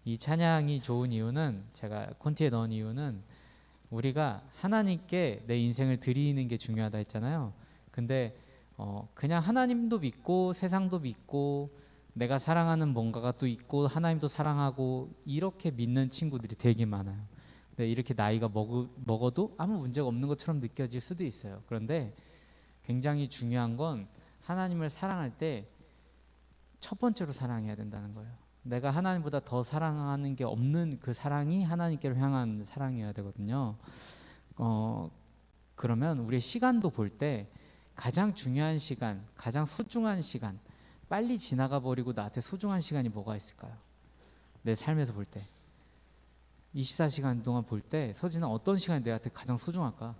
이 찬양이 좋은 이유는, 제가 콘티에 넣은 이유는, 우리가 하나님께 내 인생을 드리는 게 중요하다 했잖아요. 근데 그냥 하나님도 믿고 세상도 믿고 내가 사랑하는 뭔가가 또 있고 하나님도 사랑하고 이렇게 믿는 친구들이 되게 많아요. 근데 이렇게 나이가 먹어도 아무 문제가 없는 것처럼 느껴질 수도 있어요. 그런데 굉장히 중요한 건, 하나님을 사랑할 때 첫 번째로 사랑해야 된다는 거예요. 내가 하나님보다 더 사랑하는 게 없는 그 사랑이 하나님께로 향한 사랑이어야 되거든요. 그러면 우리의 시간도 볼 때 가장 중요한 시간, 가장 소중한 시간, 빨리 지나가 버리고 나한테 소중한 시간이 뭐가 있을까요? 내 삶에서 볼 때 24시간 동안 볼 때 서진아, 어떤 시간이 내한테 가장 소중할까?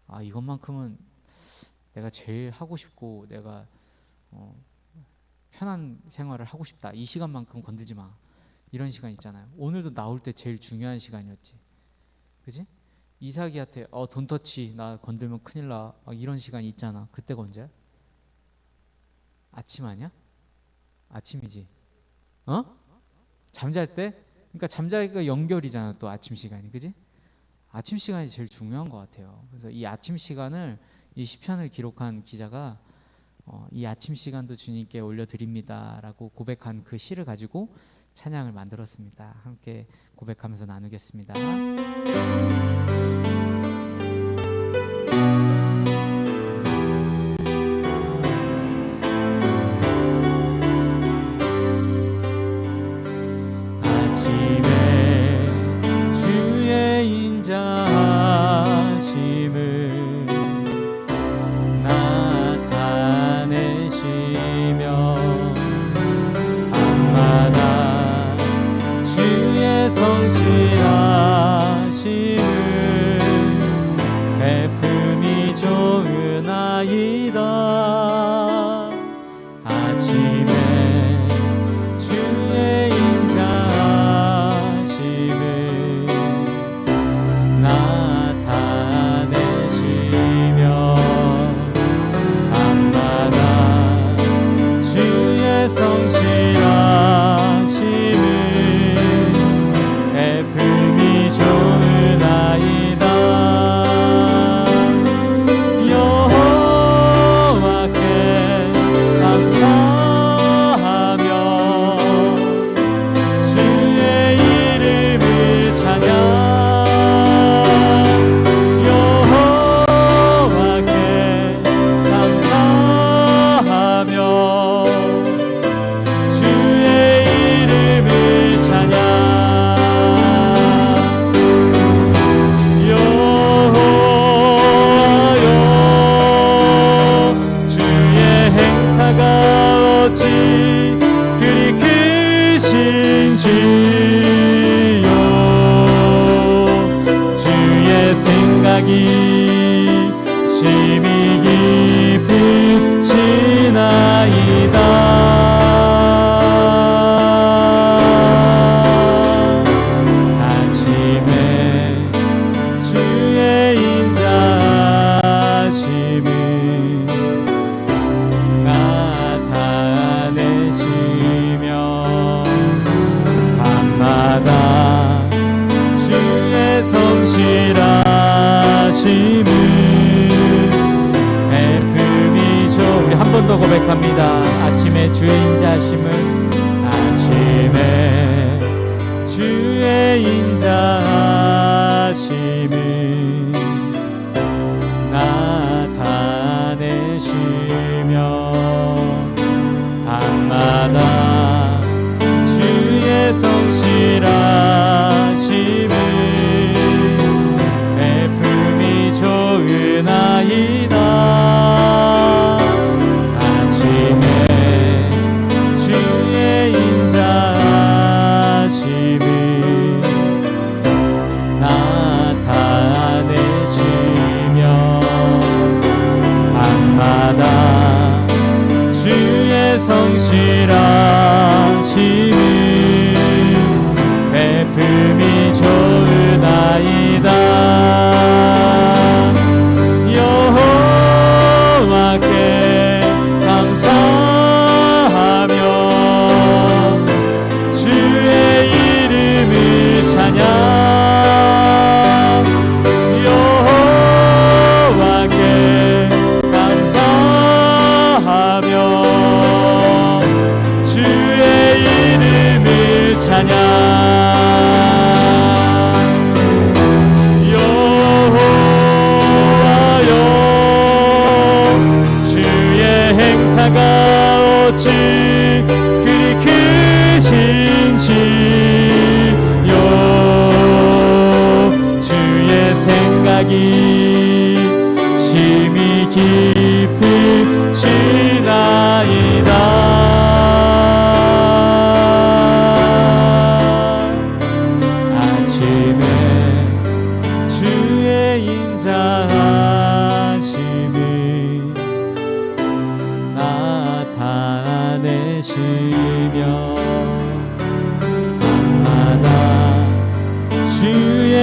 아, 이것만큼은 내가 제일 하고 싶고 내가 편한 생활을 하고 싶다, 이 시간만큼 건들지 마, 이런 시간 있잖아요. 오늘도 나올 때 제일 중요한 시간이었지, 그지? 이삭이한테 돈 터치, 나 건들면 큰일 나, 이런 시간이 있잖아. 그때가 언제야? 아침 아니야? 아침이지. 잠잘 때? 그러니까 잠자기가 연결이잖아, 또 아침 시간이, 그지? 아침 시간이 제일 중요한 것 같아요. 그래서 이 아침 시간을, 이 시편을 기록한 기자가 이 아침 시간도 주님께 올려드립니다라고 고백한 그 시를 가지고 찬양을 만들었습니다. 함께 고백하면서 나누겠습니다. 아침에 주의 인자하심을 나타내시며 밤마다 주의 성실하심을 베품이 좋으나이다. 아침에 주의 인자하심을 나타내시며 밤마다 주의 성실하심을 베품이 좋으나이다. 여호와께 감사하며 주의 이름을 찬양. 여호와께 감사하며 주의 이름을 찬양. 여호와여, 주의 행사가 어찌 그리 크신지요. 주의 생각이 심히 깊으시나이다. 아침에 주의 인자하심을 나타내시며 밤마다 주의 성실하심을 베품이 우리 한 번 더 고백합니다. 아침에 주의 인자하심을, 아침에 주의 인자하심을 나타내시며 밤마다 주의 성실하심을 베품이 좋으나이다. 아침에 주의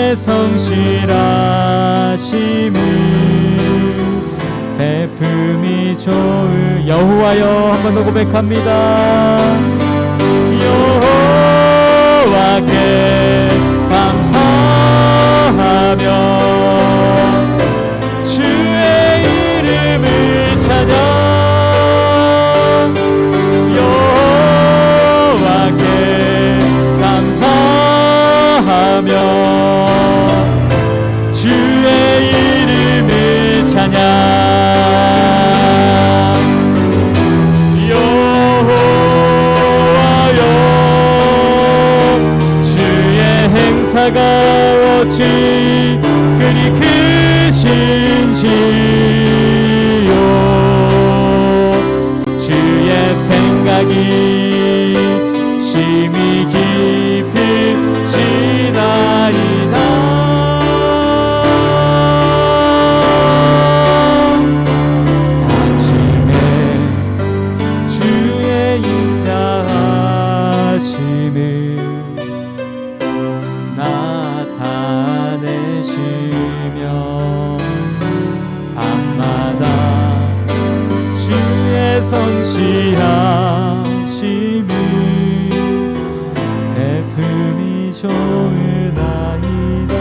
주의 성실하심을 베품이 좋을 여호와여 한 번 더 고백합니다. 여호와께 감사하며 주의 이름을 찬양 여호와께 감사하며 주의 이름을 찬양 여호와여 주의 행사가 어찌 그리 크신지요 주의 생각이 심히 깊으시나이다 아침에 주의 인자하심을 나타내시며 밤마다 주의 성실하심을 베품이 좋으나이다.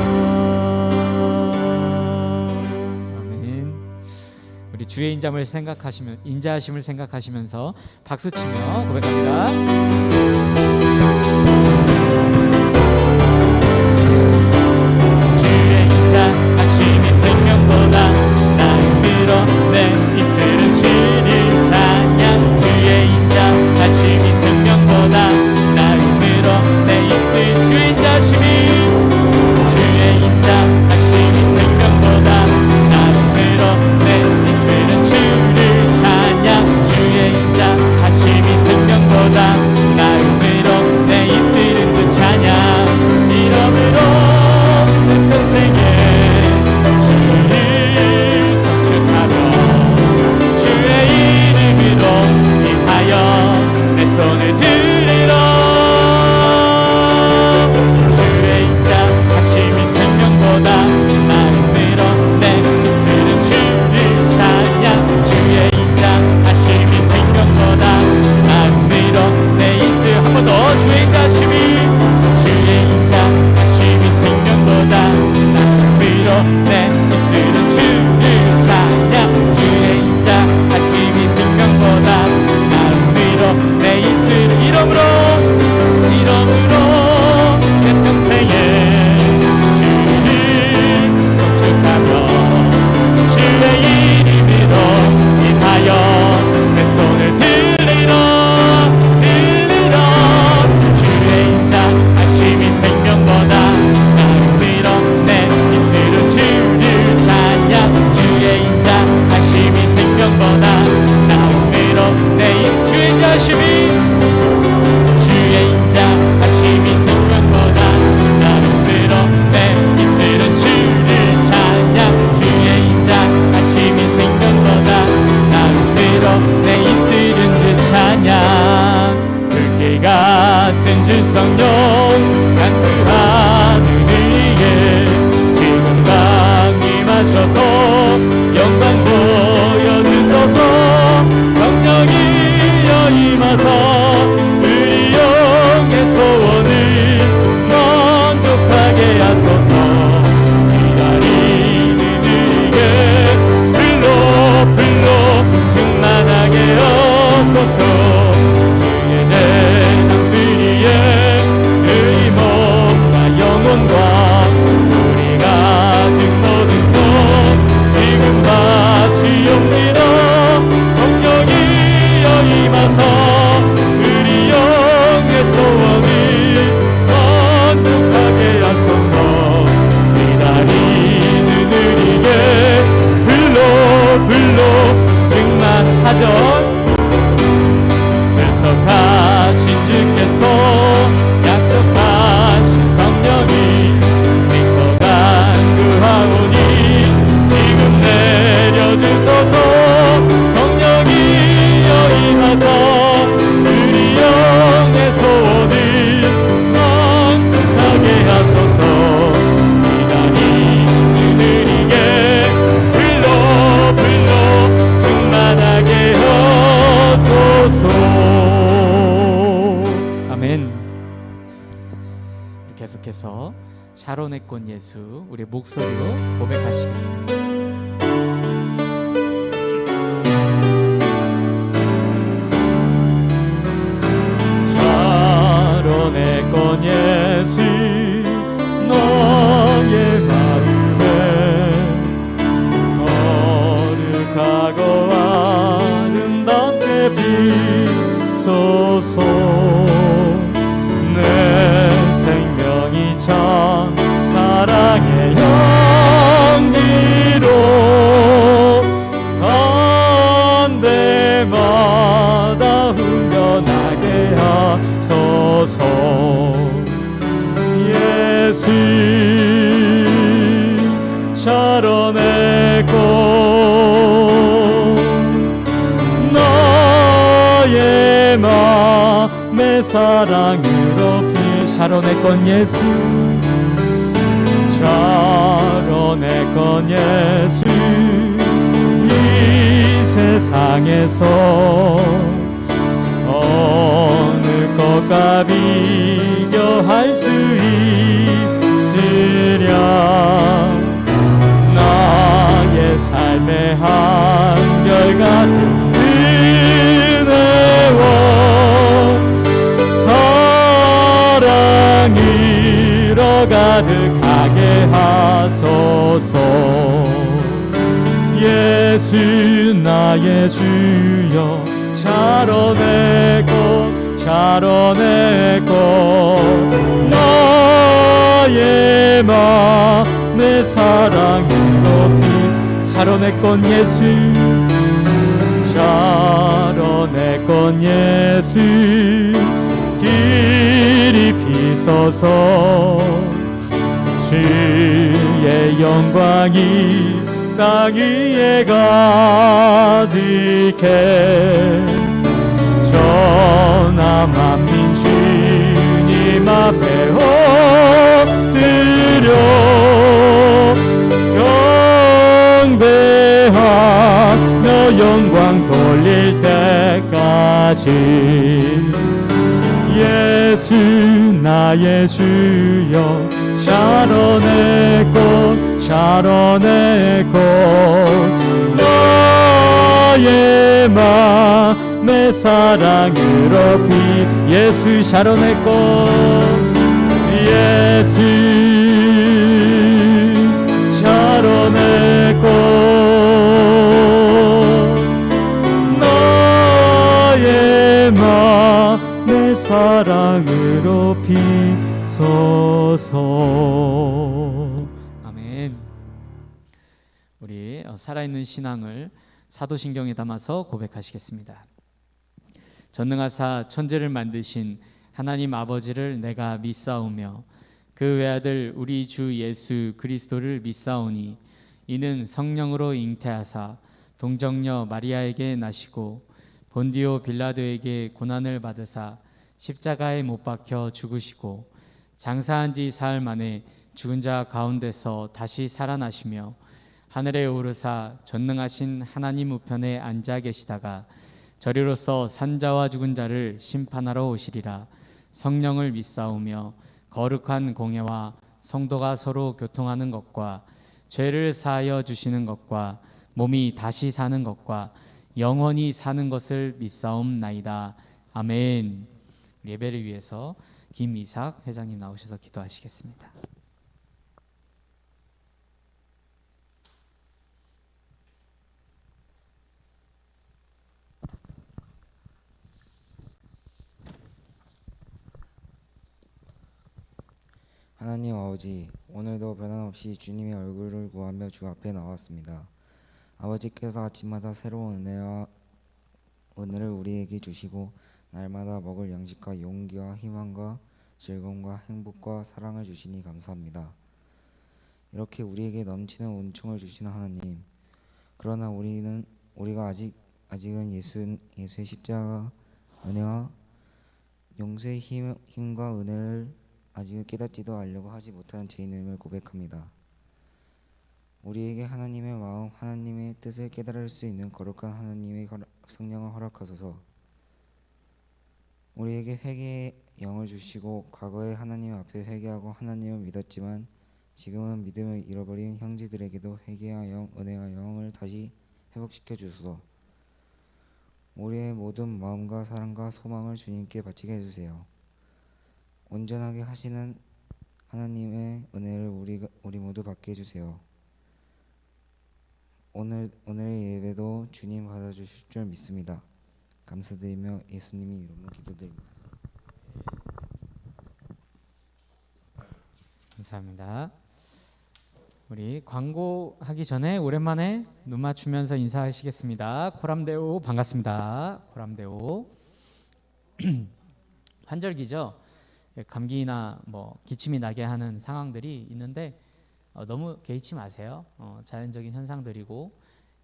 아멘. 우리 주의 인자하심을 생각하시면서 박수치며 고백합니다. 주의 인자하심이 생명보다 나음으로 내 입술은 주를 찬양 주의 인자하심이 생명보다 나음으로 내 입술 주의 인자하심이 생명보다 나음으로 내 입술은 주를 찬양 주의 인자하심이 생명보다 나음으로 내 입술은 그 찬양 이러므로 내 평생에 주를 성축하며 주의 이름으로 인하여 내 손을 들리라 주의 인자하심이 생명보다 나음으로 내 입술은 주를 찬양 주의 인자하심이 생명보다 나음으로 내 입술 한 번 더 주의 인자하심이 생명보다 나음으로 내 입술은 주를 찬양 주의 인자하심이 생명보다 나음으로 내 입술은 이러므로 내 평생에 주를 성축하며 주의 이름으로 인하여 내 손을 들리라 주의 인자하심이 생명보다 나음으로 내 입술은 주를 찬양 주의 인자하심이 생명보다 나음으로 내 주의 인자하심이 생명보다 나음으로 내 입술은 주를 찬양 주의 인자하심이 생명보다 나음으로 내 입술은 주 찬양 불길 같은 주 성령 간구하는 우리에게 지금 강림하셔서 영광 보여주소서 성령이여 임하사 우리 영의 소원을 만족하게 하소서 기다리는 우리에게 불러 충만하게 하소서 주의 재난 뿌리에 의몸 계속해서 샤론의 꽃 예수 우리 목소리로 고백하시겠습니다. 샤론의 꽃 예수 너의 마음에 거룩하고 아름답게 비소서. 내 생명이 참 사랑의 향기로 간 데마다 흥겨나게 하소서. 예수 샤론의 꽃 너의 맘의 사랑으로 피 샤론의 꽃 예수 샤론의 꽃 예수 이 세상에서 어느 꽃과 비교할 수 있으랴. 나의 삶의 한결같은 은혜와 사랑으로 가득하게 하소서. 예수 나의 주여 샤론의 꽃 샤론의 꽃 너의 맘의 사랑으로 피 샤론의 꽃 예수 샤론의 꽃 예수 길이 비서서 주의 영광이 땅 위에 가득해 전하 만민 주님 앞에 엎드려 경배하며 영광 돌릴 때까지. 예수 나의 주여 샤론의 꽃 샤론의 꽃 너의 맘의 사랑으로 피 예수 샤론의 꽃 예수 샤론의 꽃 너의 맘의 사랑으로 비소서. 아멘. 우리 살아있는 신앙을 사도신경에 담아서 고백하시겠습니다. 전능하사 천지를 만드신 하나님 아버지를 내가 믿사오며 그 외아들 우리 주 예수 그리스도를 믿사오니 이는 성령으로 잉태하사 동정녀 마리아에게 나시고 본디오 빌라도에게 고난을 받으사 십자가에 못 박혀 죽으시고 장사한 지 사흘 만에 죽은 자 가운데서 다시 살아나시며 하늘에 오르사 전능하신 하나님 우편에 앉아 계시다가 저리로서 산자와 죽은 자를 심판하러 오시리라. 성령을 믿사오며 거룩한 공예와 성도가 서로 교통하는 것과 죄를 사하여 주시는 것과 몸이 다시 사는 것과 영원히 사는 것을 믿사옵나이다. 아멘. 예배를 위해서 김이삭 회장님 나오셔서 기도하시겠습니다. 하나님 아버지, 오늘도 변함없이 주님의 얼굴을 구하며 주 앞에 나왔습니다. 아버지께서 아침마다 새로운 은혜를 우리에게 주시고 날마다 먹을 양식과 용기와 희망과 즐거움과 행복과 사랑을 주시니 감사합니다. 이렇게 우리에게 넘치는 은총을 주시는 하나님, 그러나 우리가 아직은 예수의 십자가 은혜와 용서의 힘과 은혜를 아직 깨닫지도 않으려고 하지 못하는 죄인임을 고백합니다. 우리에게 하나님의 마음, 하나님의 뜻을 깨달을 수 있는 거룩한 하나님의 성령을 허락하소서. 우리에게 회개의 영을 주시고 과거에 하나님 앞에 회개하고 하나님을 믿었지만 지금은 믿음을 잃어버린 형제들에게도 회개와 영, 은혜와 영을 다시 회복시켜 주소서. 우리의 모든 마음과 사랑과 소망을 주님께 바치게 해주세요. 온전하게 하시는 하나님의 은혜를 우리 모두 받게 해주세요. 오늘의 예배도 주님 받아주실 줄 믿습니다. 감사드리며 예수님의 이름으로 기도드립니다. 감사합니다. 우리 광고하기 전에 오랜만에 눈 맞추면서 인사하시겠습니다. 코람데오 반갑습니다. 코람데오. 환절기죠. 감기나 뭐 기침이 나게 하는 상황들이 있는데 너무 개의치 마세요. 자연적인 현상들이고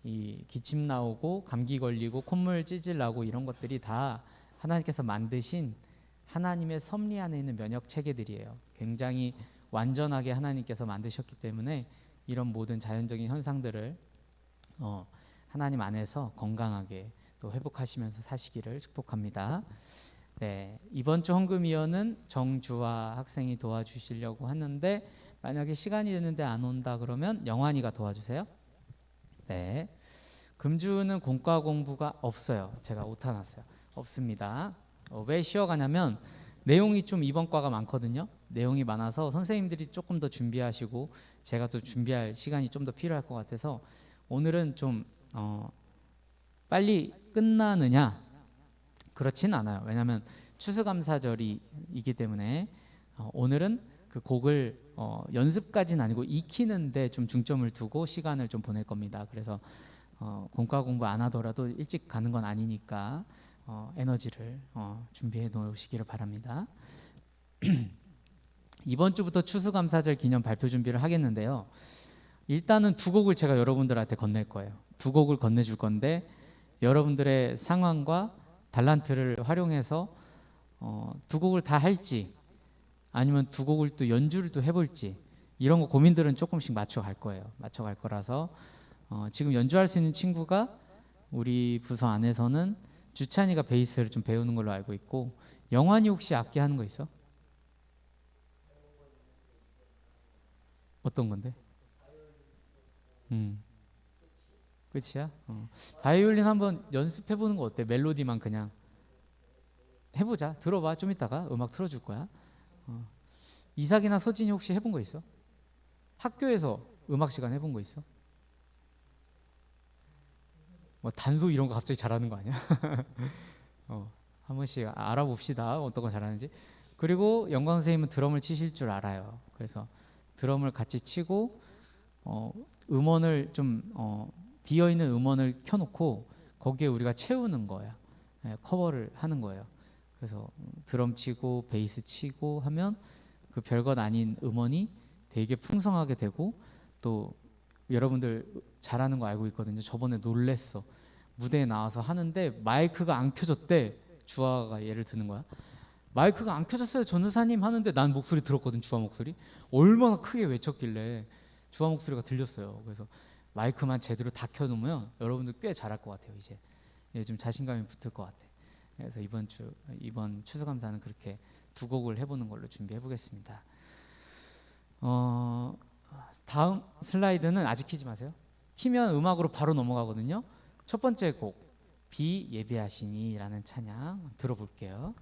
이 기침 나오고 감기 걸리고 콧물 찌질 나고 이런 것들이 다 하나님께서 만드신 하나님의 섭리 안에 있는 면역 체계들이에요. 굉장히 완전하게 하나님께서 만드셨기 때문에 이런 모든 자연적인 현상들을 하나님 안에서 건강하게 또 회복하시면서 사시기를 축복합니다. 네, 이번 주 헌금위원은 정주화 학생이 도와주시려고 하는데 만약에 시간이 되는데 안 온다 그러면 영환이가 도와주세요. 네, 금주는 공과 공부가 없어요. 제가 오타났어요. 없습니다. 왜 쉬어가냐면 내용이 좀 이번 과가 많거든요. 내용이 많아서 선생님들이 조금 더 준비하시고 제가 또 준비할 시간이 좀 더 필요할 것 같아서 오늘은 좀 빨리 끝나느냐 그렇진 않아요. 왜냐하면 추수감사절이기 때문에 오늘은 그 곡을 연습까지는 아니고 익히는데 좀 중점을 두고 시간을 좀 보낼 겁니다. 그래서 공과 공부 안 하더라도 일찍 가는 건 아니니까 에너지를 준비해 놓으시기를 바랍니다. 이번 주부터 추수감사절 기념 발표 준비를 하겠는데요. 일단은 두 곡을 제가 여러분들한테 건넬 거예요. 두 곡을 건네줄 건데 여러분들의 상황과 달란트를 활용해서 두 곡을 다 할지 아니면 두 곡을 또 연주를 또 해볼지 이런 거 고민들은 조금씩 맞춰갈 거예요. 맞춰갈 거라서 지금 연주할 수 있는 친구가 우리 부서 안에서는 주찬이가 베이스를 좀 배우는 걸로 알고 있고 영환이 혹시 악기 하는 거 있어? 어떤 건데? 끝이야? 바이올린 한번 연습해 보는 거 어때? 멜로디만 그냥 해보자. 들어봐. 좀 이따가 음악 틀어줄 거야. 이삭이나 서진이 혹시 해본 거 있어? 학교에서 음악 시간 해본 거 있어? 뭐 단소 이런 거 갑자기 잘하는 거 아니야? 한 번씩 알아봅시다. 어떤 거 잘하는지. 그리고 영광 선생님은 드럼을 치실 줄 알아요. 그래서 드럼을 같이 치고 음원을 좀 비어 있는 음원을 켜놓고 거기에 우리가 채우는 거야. 커버를 하는 거예요. 그래서 드럼 치고 베이스 치고 하면 그 별것 아닌 음원이 되게 풍성하게 되고 또 여러분들 잘하는 거 알고 있거든요. 저번에 놀랬어. 무대에 나와서 하는데 마이크가 안 켜졌대. 주아가 예를 드는 거야. 마이크가 안 켜졌어요 전도사님 하는데 난 목소리 들었거든. 주아 목소리 얼마나 크게 외쳤길래 주아 목소리가 들렸어요. 그래서 마이크만 제대로 다 켜놓으면 여러분들 꽤 잘할 것 같아요. 이제 좀 자신감이 붙을 것 같아. 그래서 이번 추수감사는 그렇게 두 곡을 해보는 걸로 준비해 보겠습니다. 다음 슬라이드는 아직 키지 마세요. 키면 음악으로 바로 넘어가거든요. 첫 번째 곡 비 예배하시니라는 찬양 들어볼게요.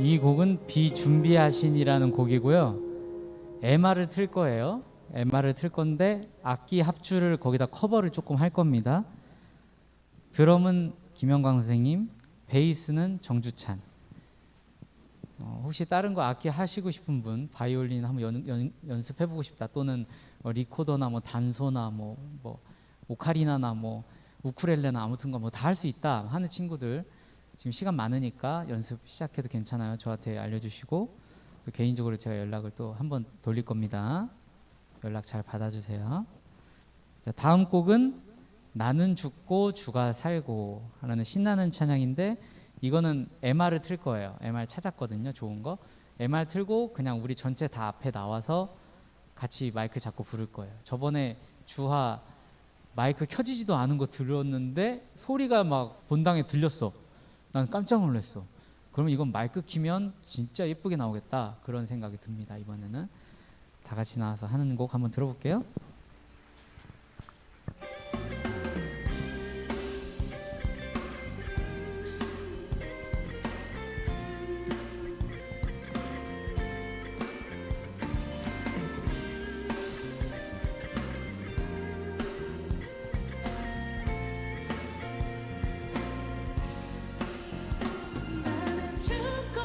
이 곡은 비준비하신이라는 곡이고요. MR을 틀 거예요. MR을 틀 건데 악기 합주를 거기다 커버를 조금 할 겁니다. 드럼은 김영광 선생님, 베이스는 정주찬. 혹시 다른 거 악기 하시고 싶은 분, 바이올린 한번 연습해보고 싶다, 또는 리코더나 뭐 단소나 뭐 오카리나나 뭐 우쿨렐레나 아무튼 거 뭐 다 할 수 있다 하는 친구들, 지금 시간 많으니까 연습 시작해도 괜찮아요. 저한테 알려주시고 또 개인적으로 제가 연락을 또 한번 돌릴 겁니다. 연락 잘 받아주세요. 자, 다음 곡은 나는 죽고 주가 살고 라는 신나는 찬양인데, 이거는 MR을 틀 거예요. MR 찾았거든요. 좋은 거. MR 틀고 그냥 우리 전체 다 앞에 나와서 같이 마이크 잡고 부를 거예요. 저번에 주하 마이크 켜지지도 않은 거 들었는데 소리가 막 본당에 들렸어. 난 깜짝 놀랐어. 그러면 이건 마이크 키면 진짜 예쁘게 나오겠다, 그런 생각이 듭니다. 이번에는 다 같이 나와서 하는 곡 한번 들어볼게요. 나는 죽고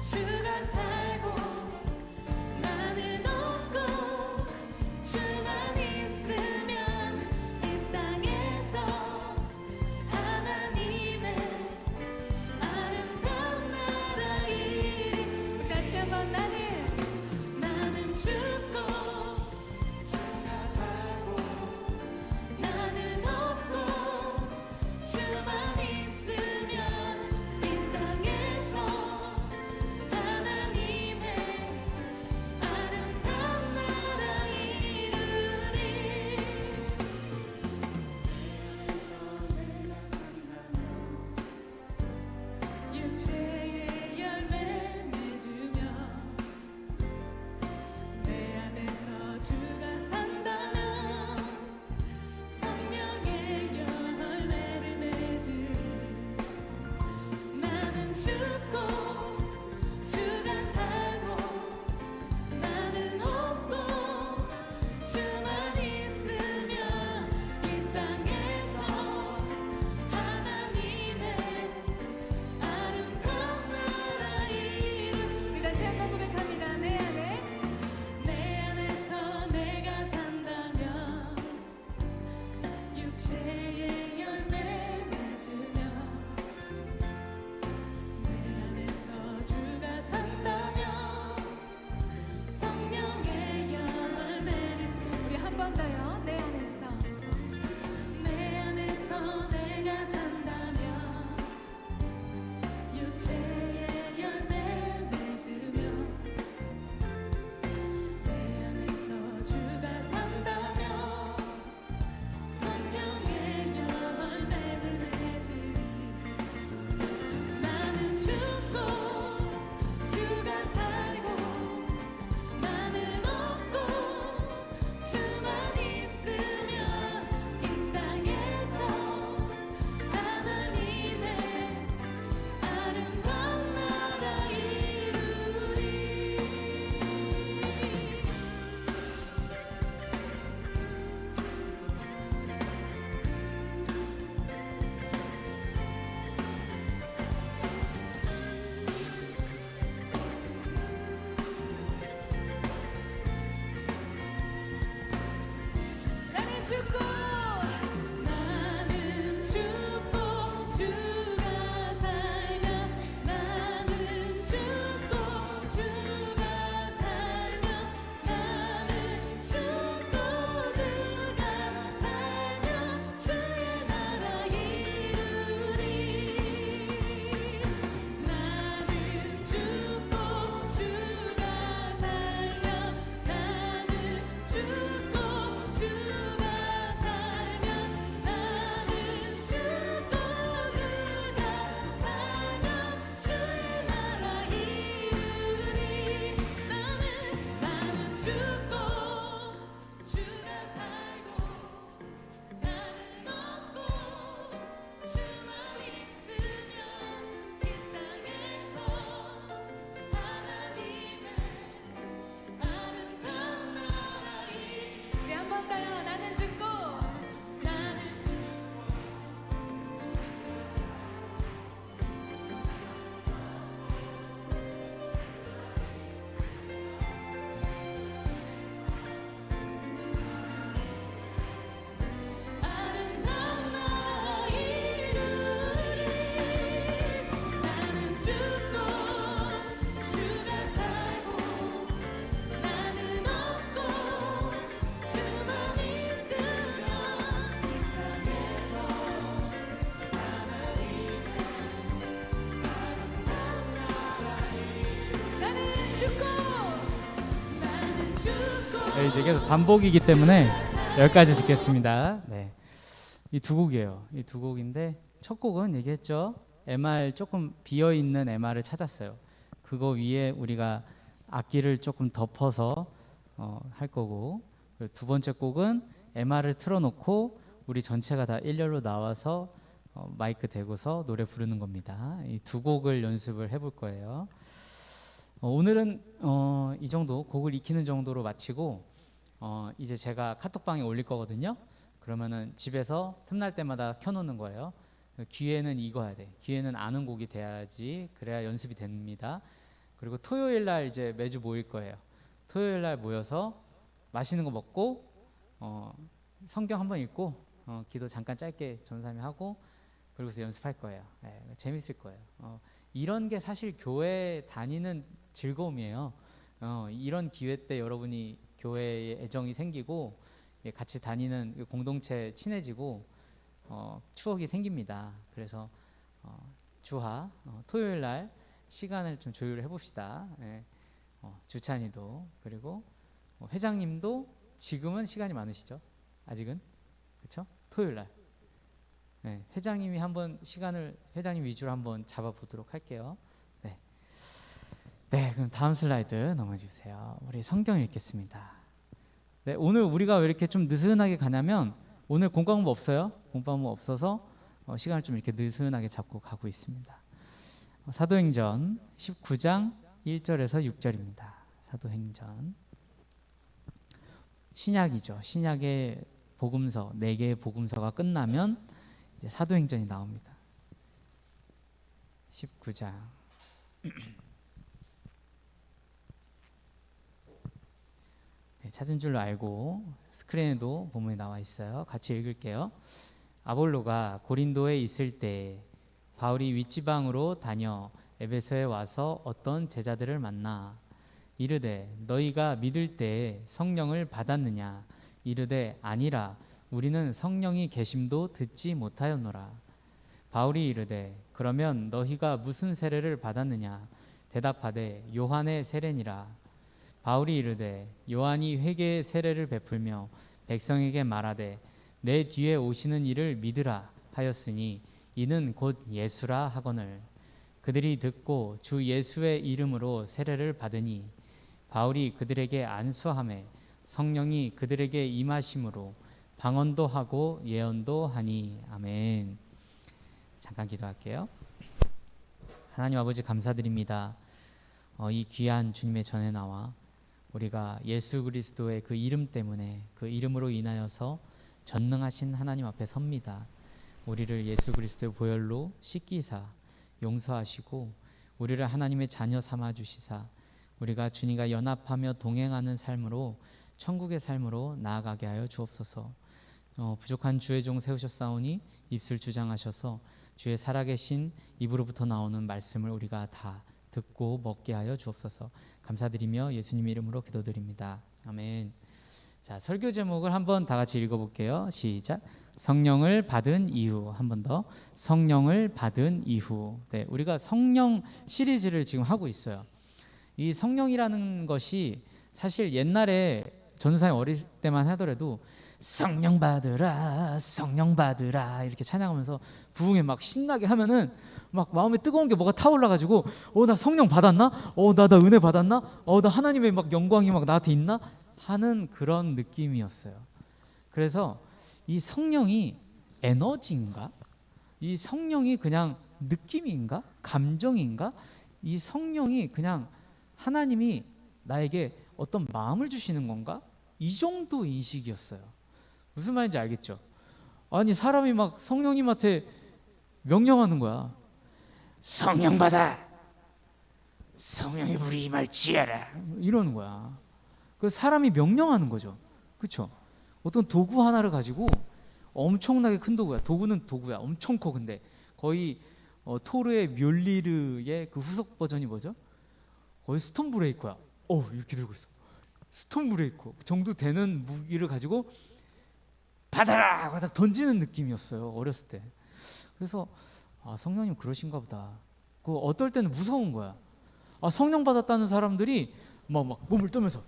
주가 살고 나는 없고 주만 있으면 이 땅에서 하나님의 아름다운 나라 이름. 다시 한번 나는 죽고 주가 살고 나는 없고 주만 있으면 이 땅에서 하나님의 아름다운 나라 이루리. 육체의 열매 맺으며 내 안에서 주가 산다면 성령의 열매를 맺으리. 나는 죽고 주가 살고 나는 없고 주만 있으면 이 땅에서 하나님의 아름다운 나라 이름. 우리 다시 한번 고백합니다. 내 안에서 내가 산다면 육체의 열매 맺으며 내 안에서 주가 산다면 성령의 열매를. 우리 한 번 더요. 내 안에서 내가 산다면 육체의 열매 맺으며 내 안에서 주가 산다면 성령의 열매를 맺으리. 나는 죽고 주가 살고 나는 없고 주만 있으면 이제 계속 반복이기 때문에 여기까지 듣겠습니다. 네. 이 두 곡이에요. 이 두 곡인데 첫 곡은 얘기했죠. MR 조금 비어 있는 MR을 찾았어요. 그거 위에 우리가 악기를 조금 덮어서 할 거고, 그리고 두 번째 곡은 MR을 틀어놓고 우리 전체가 다 일렬로 나와서 마이크 대고서 노래 부르는 겁니다. 이 두 곡을 연습을 해볼 거예요. 오늘은 이 정도 곡을 익히는 정도로 마치고 이제 제가 카톡방에 올릴 거거든요. 그러면은 집에서 틈날 때마다 켜놓는 거예요. 귀에는 익어야 돼. 귀에는 아는 곡이 돼야지 그래야 연습이 됩니다. 그리고 토요일 날 이제 매주 모일 거예요. 토요일 날 모여서 맛있는 거 먹고 성경 한번 읽고 기도 잠깐 짧게 전사님 하고 그러고서 연습할 거예요. 네, 재밌을 거예요. 이런 게 사실 교회 다니는 즐거움이에요. 이런 기회 때 여러분이 교회에 애정이 생기고 같이 다니는 공동체 친해지고 추억이 생깁니다. 그래서 주하 토요일 날 시간을 좀 조율해 봅시다. 네. 주찬이도 그리고 회장님도 지금은 시간이 많으시죠? 아직은 그렇죠? 토요일 날 네, 회장님이 한번 시간을 회장님 위주로 한번 잡아보도록 할게요. 네. 네, 그럼 다음 슬라이드 넘어주세요. 우리 성경 읽겠습니다. 네, 오늘 우리가 왜 이렇게 좀 느슨하게 가냐면 오늘 공과공부 없어요. 공과공부 없어서 시간을 좀 이렇게 느슨하게 잡고 가고 있습니다. 사도행전 19장 1절에서 6절입니다. 사도행전 신약이죠. 신약의 복음서 4개의 복음서가 끝나면 이제 사도행전이 나옵니다. 19장 네, 찾은 줄로 알고 스크린에도 본문에 나와 있어요. 같이 읽을게요. 아볼로가 고린도에 있을 때 바울이 윗지방으로 다녀 에베소에 와서 어떤 제자들을 만나 이르되 너희가 믿을 때 성령을 받았느냐 이르되 아니라 우리는 성령이 계심도 듣지 못하였노라. 바울이 이르되 그러면 너희가 무슨 세례를 받았느냐 대답하되 요한의 세례니라. 바울이 이르되 요한이 회개의 세례를 베풀며 백성에게 말하되 내 뒤에 오시는 이를 믿으라 하였으니 이는 곧 예수라 하거늘. 그들이 듣고 주 예수의 이름으로 세례를 받으니 바울이 그들에게 안수하매 성령이 그들에게 임하심으로 방언도 하고 예언도 하니. 아멘. 잠깐 기도할게요. 하나님 아버지 감사드립니다. 이 귀한 주님의 전에 나와 우리가 예수 그리스도의 그 이름 때문에 그 이름으로 인하여서 전능하신 하나님 앞에 섭니다. 우리를 예수 그리스도의 보혈로 씻기사 용서하시고 우리를 하나님의 자녀 삼아 주시사 우리가 주님과 연합하며 동행하는 삶으로 천국의 삶으로 나아가게 하여 주옵소서. 부족한 주의 종 세우셨사오니 입술 주장하셔서 주의 살아계신 입으로부터 나오는 말씀을 우리가 다 듣고 먹게 하여 주옵소서. 감사드리며 예수님 이름으로 기도드립니다. 아멘. 자, 설교 제목을 한번 다 같이 읽어볼게요. 시작. 성령을 받은 이후. 한 번 더. 성령을 받은 이후. 네, 우리가 성령 시리즈를 지금 하고 있어요. 이 성령이라는 것이 사실 옛날에 전도사님 어릴 때만 하더라도 성령 받으라 성령 받으라 이렇게 찬양하면서 부흥에 막 신나게 하면은 막 마음에 뜨거운 게 뭐가 타올라가지고 나 성령 받았나? 나 은혜 받았나? 나 하나님의 막 영광이 막 나한테 있나? 하는 그런 느낌이었어요. 그래서 이 성령이 에너지인가? 이 성령이 그냥 느낌인가? 감정인가? 이 성령이 그냥 하나님이 나에게 어떤 마음을 주시는 건가? 이 정도 인식이었어요. 무슨 말인지 알겠죠? 아니 사람이 막 성령님한테 명령하는 거야. 성령 받아. 성령의 불이 임할지어라. 이러는 거야. 그 사람이 명령하는 거죠. 그렇죠? 어떤 도구 하나를 가지고 엄청나게 큰 도구야. 도구는 도구야. 엄청 커. 근데 거의 토르의 묠리르의 그 후속 버전이 뭐죠? 거의 스톤 브레이커야. 이렇게 들고 있어. 스톤 브레이커 정도 되는 무기를 가지고 받아라 하고 딱 던지는 느낌이었어요. 어렸을 때. 그래서 성령님 그러신가 보다. 어떨 때는 무서운 거야. 성령 받았다는 사람들이 막 몸을 뜨면서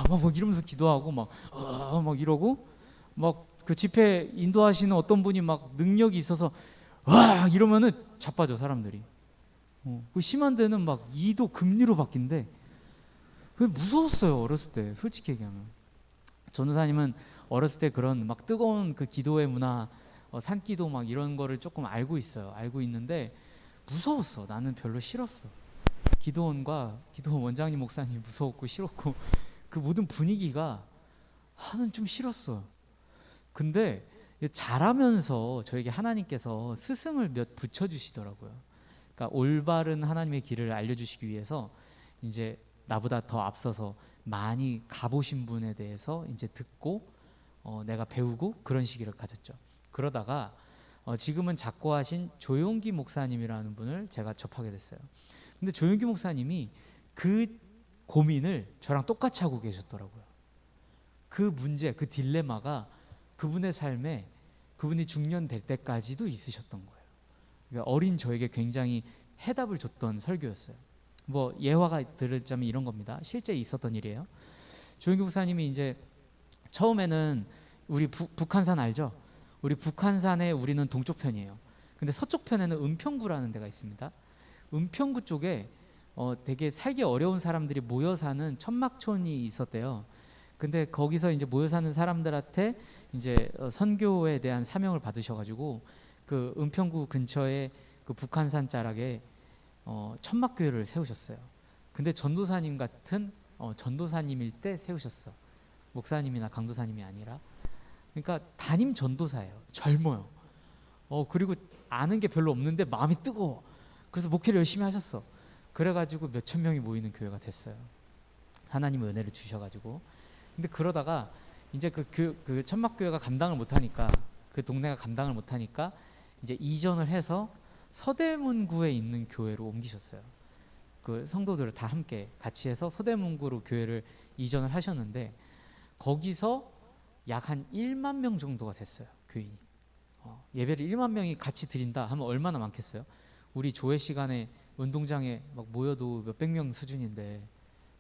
막 이러면서 기도하고 막 이러고 막 그 집회 인도하시는 어떤 분이 막 능력이 있어서 와 이러면은 자빠져 사람들이. 그 심한 데는 막 2도 금리로 바뀐대. 그게 무서웠어요 어렸을 때 솔직히 얘기하면. 전도사님은 어렸을 때 그런 막 뜨거운 그 기도의 문화, 산기도 막 이런 거를 조금 알고 있어요. 알고 있는데 무서웠어. 나는 별로 싫었어. 기도원과 기도원 원장님 목사님 무서웠고 싫었고 그 모든 분위기가 나는 좀 싫었어. 근데 자라면서 저에게 하나님께서 스승을 몇 붙여주시더라고요. 그러니까 올바른 하나님의 길을 알려주시기 위해서 이제 나보다 더 앞서서 많이 가보신 분에 대해서 이제 듣고 내가 배우고 그런 시기를 가졌죠. 그러다가 지금은 작고하신 조용기 목사님이라는 분을 제가 접하게 됐어요. 근데 조용기 목사님이 그 고민을 저랑 똑같이 하고 계셨더라고요. 그 문제, 그 딜레마가 그분의 삶에 그분이 중년 될 때까지도 있으셨던 거예요. 그러니까 어린 저에게 굉장히 해답을 줬던 설교였어요. 뭐 예화가 들으자면 이런 겁니다. 실제 있었던 일이에요. 조용기 목사님이 이제 처음에는 우리 북한산 알죠? 우리 북한산에 우리는 동쪽 편이에요. 근데 서쪽 편에는 은평구라는 데가 있습니다. 은평구 쪽에 되게 살기 어려운 사람들이 모여 사는 천막촌이 있었대요. 근데 거기서 이제 모여 사는 사람들한테 이제 선교에 대한 사명을 받으셔가지고 그 은평구 근처에 그 북한산 자락에 천막교회를 세우셨어요. 근데 전도사님 같은 전도사님일 때 세우셨어. 목사님이나 강도사님이 아니라. 그러니까 담임 전도사예요. 젊어요. 그리고 아는 게 별로 없는데 마음이 뜨거워. 그래서 목회를 열심히 하셨어. 그래가지고 몇천 명이 모이는 교회가 됐어요. 하나님의 은혜를 주셔가지고. 근데 그러다가 이제 그 천막교회가 감당을 못하니까 그 동네가 감당을 못하니까 이제 이전을 해서 서대문구에 있는 교회로 옮기셨어요. 그 성도들을 다 함께 같이 해서 서대문구로 교회를 이전을 하셨는데 거기서 약 한 1만 명 정도가 됐어요. 교인이. 예배를 1만 명이 같이 드린다 하면 얼마나 많겠어요? 우리 조회 시간에 운동장에 막 모여도 몇백 명 수준인데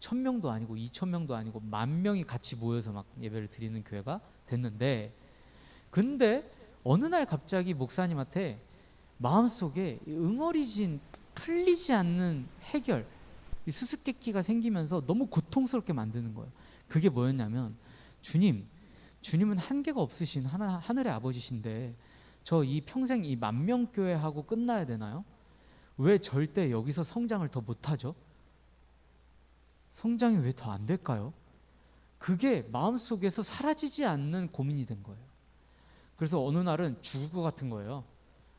1000명도 아니고 2000명도 아니고 10,000명이 같이 모여서 막 예배를 드리는 교회가 됐는데 근데 어느 날 갑자기 목사님한테 마음속에 응어리진 풀리지 않는 해결, 이 수수께끼가 생기면서 너무 고통스럽게 만드는 거예요. 그게 뭐였냐면 주님은 한계가 없으신 하늘의 아버지신데 저 이 평생 이 만명교회하고 끝나야 되나요? 왜 절대 여기서 성장을 더 못하죠? 성장이 왜 더 안 될까요? 그게 마음속에서 사라지지 않는 고민이 된 거예요. 그래서 어느 날은 죽을 것 같은 거예요.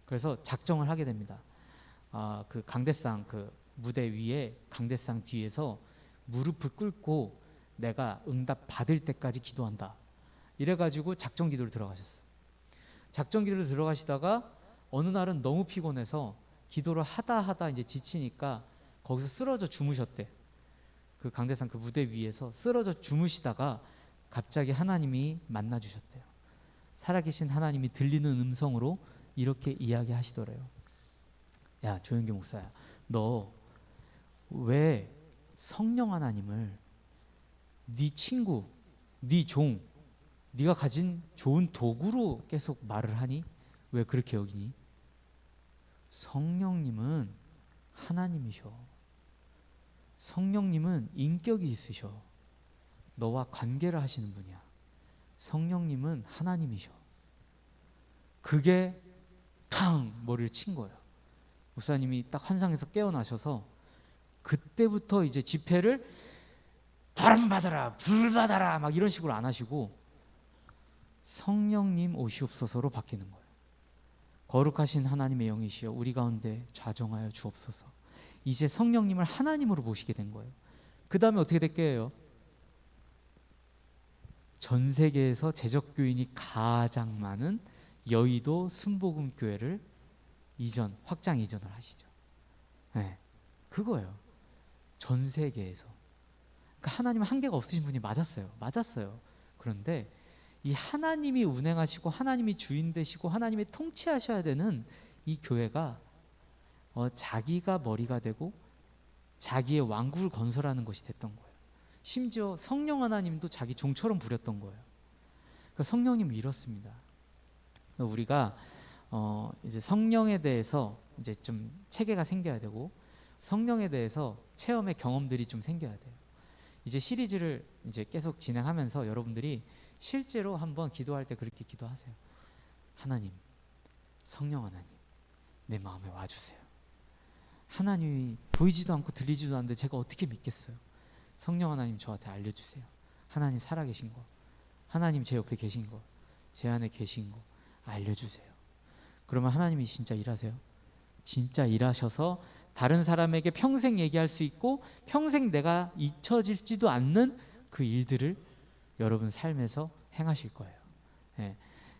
그래서 작정을 하게 됩니다. 그 강대상 그 무대 위에 강대상 뒤에서 무릎을 꿇고 내가 응답 받을 때까지 기도한다. 이래가지고 작정 기도를 들어가셨어요. 작정 기도를 들어가시다가 어느 날은 너무 피곤해서 기도를 하다 이제 지치니까 거기서 쓰러져 주무셨대. 그 강대상 그 무대 위에서 쓰러져 주무시다가 갑자기 하나님이 만나 주셨대요. 살아계신 하나님이 들리는 음성으로 이렇게 이야기하시더래요. 야 조영기 목사야, 너 왜 성령 하나님을 네 친구, 네 종, 네가 가진 좋은 도구로 계속 말을 하니? 왜 그렇게 여기니? 성령님은 하나님이셔. 성령님은 인격이 있으셔. 너와 관계를 하시는 분이야. 성령님은 하나님이셔. 그게 탕 머리를 친 거예요. 목사님이 딱 환상에서 깨어나셔서 그때부터 이제 집회를 바람 받아라, 불 받아라 막 이런 식으로 안 하시고 성령님 오시옵소서로 바뀌는 거예요. 거룩하신 하나님의 영이시여 우리 가운데 좌정하여 주옵소서. 이제 성령님을 하나님으로 모시게 된 거예요. 그 다음에 어떻게 됐게요? 전 세계에서 재적교인이 가장 많은 여의도 순복음교회를 확장 이전을 하시죠. 네, 그거예요. 전 세계에서. 그러니까 하나님은 한계가 없으신 분이 맞았어요. 그런데 이 하나님이 운행하시고 하나님이 주인 되시고 하나님이 통치하셔야 되는 이 교회가 자기가 머리가 되고 자기의 왕국을 건설하는 것이 됐던 거예요. 심지어 성령 하나님도 자기 종처럼 부렸던 거예요. 그러니까 성령님은 이렇습니다. 우리가 이제 성령에 대해서 이제 좀 체계가 생겨야 되고 성령에 대해서 체험의 경험들이 좀 생겨야 돼요. 이제 시리즈를 이제 계속 진행하면서 여러분들이 실제로 한번 기도할 때 그렇게 기도하세요. 하나님, 성령 하나님, 내 마음에 와주세요. 하나님이 보이지도 않고 들리지도 않는데 제가 어떻게 믿겠어요? 성령 하나님 저한테 알려주세요. 하나님 살아계신 거, 하나님 제 옆에 계신 거, 제 안에 계신 거 알려주세요. 그러면 하나님이 진짜 일하세요. 진짜 일하셔서 다른 사람에게 평생 얘기할 수 있고 평생 내가 잊혀질지도 않는 그 일들을 여러분 삶에서 행하실 거예요. 예.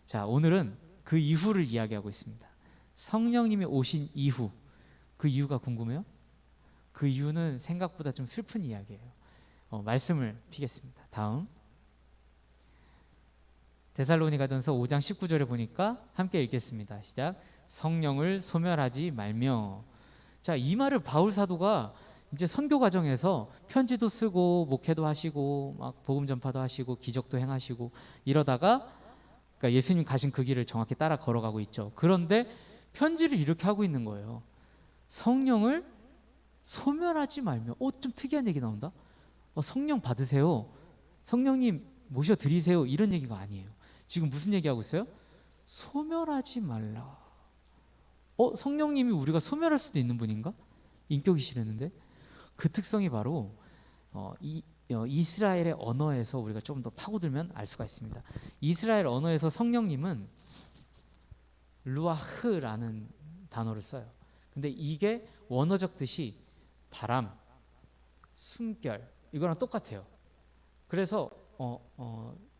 자, 오늘은 그 이후를 이야기하고 있습니다. 성령님이 오신 이후, 그 이유가 궁금해요? 그 이유는 생각보다 좀 슬픈 이야기예요. 말씀을 피겠습니다. 다음 데살로니가전서 5장 19절에 보니까 함께 읽겠습니다. 시작. 성령을 소멸하지 말며. 자, 이 말을 바울 사도가 이제 선교 과정에서 편지도 쓰고 목회도 하시고 막 복음 전파도 하시고 기적도 행하시고 이러다가 그러니까 예수님 가신 그 길을 정확히 따라 걸어가고 있죠. 그런데 편지를 이렇게 하고 있는 거예요. 성령을 소멸하지 말며. 좀 특이한 얘기 나온다. 성령 받으세요. 성령님 모셔 드리세요. 이런 얘기가 아니에요. 지금 무슨 얘기하고 있어요? 소멸하지 말라. 성령님이 우리가 소멸할 수도 있는 분인가? 인격이시랬는데 그 특성이 바로 이스라엘의 언어에서 우리가 좀 더 파고들면 알 수가 있습니다. 이스라엘 언어에서 성령님은 루아흐라는 단어를 써요. 근데 이게 원어적 뜻이 바람, 숨결 이거랑 똑같아요. 그래서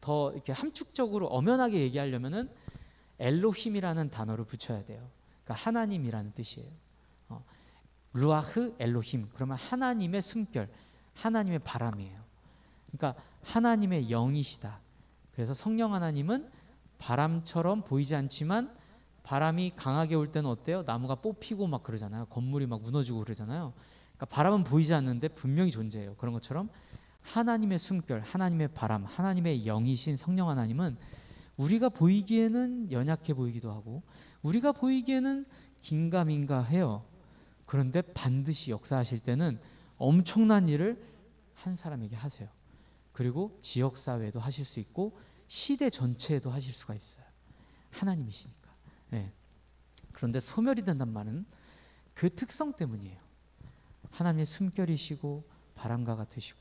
더 이렇게 함축적으로 엄연하게 얘기하려면은 엘로힘이라는 단어를 붙여야 돼요. 그러니까 하나님이라는 뜻이에요. 루아흐 엘로힘 그러면 하나님의 숨결, 하나님의 바람이에요. 그러니까 하나님의 영이시다. 그래서 성령 하나님은 바람처럼 보이지 않지만 바람이 강하게 올 때는 어때요? 나무가 뽑히고 막 그러잖아요. 건물이 막 무너지고 그러잖아요. 그러니까 바람은 보이지 않는데 분명히 존재해요. 그런 것처럼 하나님의 숨결, 하나님의 바람, 하나님의 영이신 성령 하나님은 우리가 보이기에는 연약해 보이기도 하고 우리가 보이기에는 긴가민가해요. 그런데 반드시 역사하실 때는 엄청난 일을 한 사람에게 하세요. 그리고 지역사회도 하실 수 있고 시대 전체에도 하실 수가 있어요. 하나님이시니까. 네. 그런데 소멸이 된단 말은 그 특성 때문이에요. 하나님의 숨결이시고 바람과 같으시고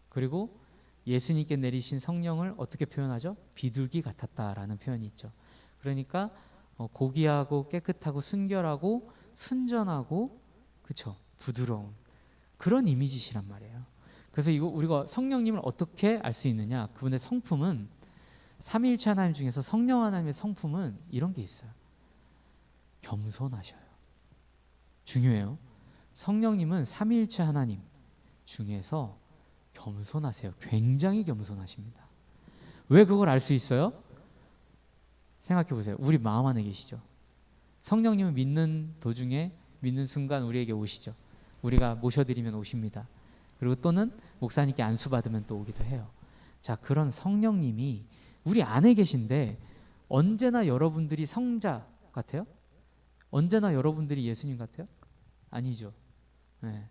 그리고 예수님께 내리신 성령을 어떻게 표현하죠? 비둘기 같았다라는 표현이 있죠. 그러니까 고귀하고 깨끗하고 순결하고 순전하고 그쵸? 부드러운 그런 이미지시란 말이에요. 그래서 이거 우리가 성령님을 어떻게 알 수 있느냐? 그분의 성품은 삼위일체 하나님 중에서 성령 하나님의 성품은 이런 게 있어요. 겸손하셔요. 중요해요. 성령님은 삼위일체 하나님 중에서 겸손하세요. 굉장히 겸손하십니다. 왜 그걸 알 수 있어요? 생각해 보세요. 우리 마음 안에 계시죠. 성령님은 믿는 도중에 믿는 순간 우리에게 오시죠. 우리가 모셔드리면 오십니다. 그리고 또는 목사님께 안수 받으면 또 오기도 해요. 자, 그런 성령님이 우리 안에 계신데 언제나 여러분들이 성자 같아요? 언제나 여러분들이 예수님 같아요? 아니죠. 네.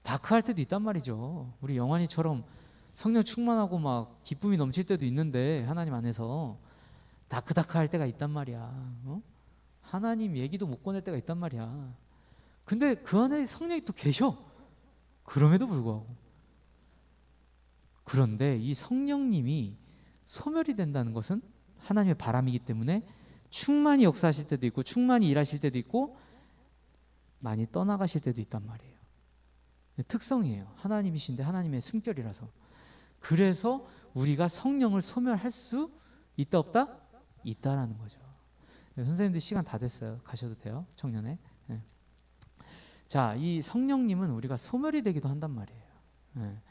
다크할 때도 있단 말이죠. 우리 영환이처럼 성령 충만하고 막 기쁨이 넘칠 때도 있는데 하나님 안에서 다크할 때가 있단 말이야. 하나님 얘기도 못 꺼낼 때가 있단 말이야. 근데 그 안에 성령이 또 계셔. 그럼에도 불구하고. 그런데 이 성령님이 소멸이 된다는 것은 하나님의 바람이기 때문에 충만히 역사하실 때도 있고 충만히 일하실 때도 있고 많이 떠나가실 때도 있단 말이에요. 특성이에요. 하나님이신데 하나님의 숨결이라서. 그래서 우리가 성령을 소멸할 수 있다 없다? 있다라는 거죠. 선생님들 시간 다 됐어요. 가셔도 돼요. 청년회. 네. 자, 이 성령님은 우리가 소멸이 되기도 한단 말이에요. 네.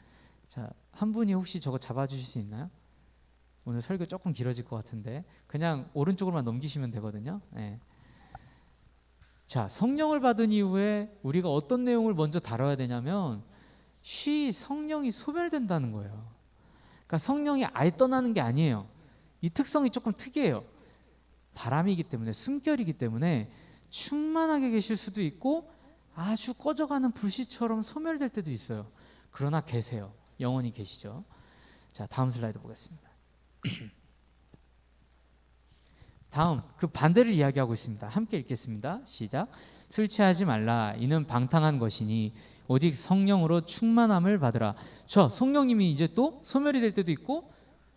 자, 한 분이 혹시 저거 잡아주실 수 있나요? 오늘 설교 조금 길어질 것 같은데 그냥 오른쪽으로만 넘기시면 되거든요. 네. 자, 성령을 받은 이후에 우리가 어떤 내용을 먼저 다뤄야 되냐면 성령이 소멸된다는 거예요. 그러니까 성령이 아예 떠나는 게 아니에요. 이 특성이 조금 특이해요. 바람이기 때문에, 숨결이기 때문에 충만하게 계실 수도 있고 아주 꺼져가는 불씨처럼 소멸될 때도 있어요. 그러나 계세요. 영원히 계시죠. 자, 다음 슬라이드 보겠습니다. 다음 그 반대를 이야기하고 있습니다. 함께 읽겠습니다. 시작. 술 취하지 말라. 이는 방탕한 것이니 오직 성령으로 충만함을 받으라. 성령님이 이제 또 소멸이 될 때도 있고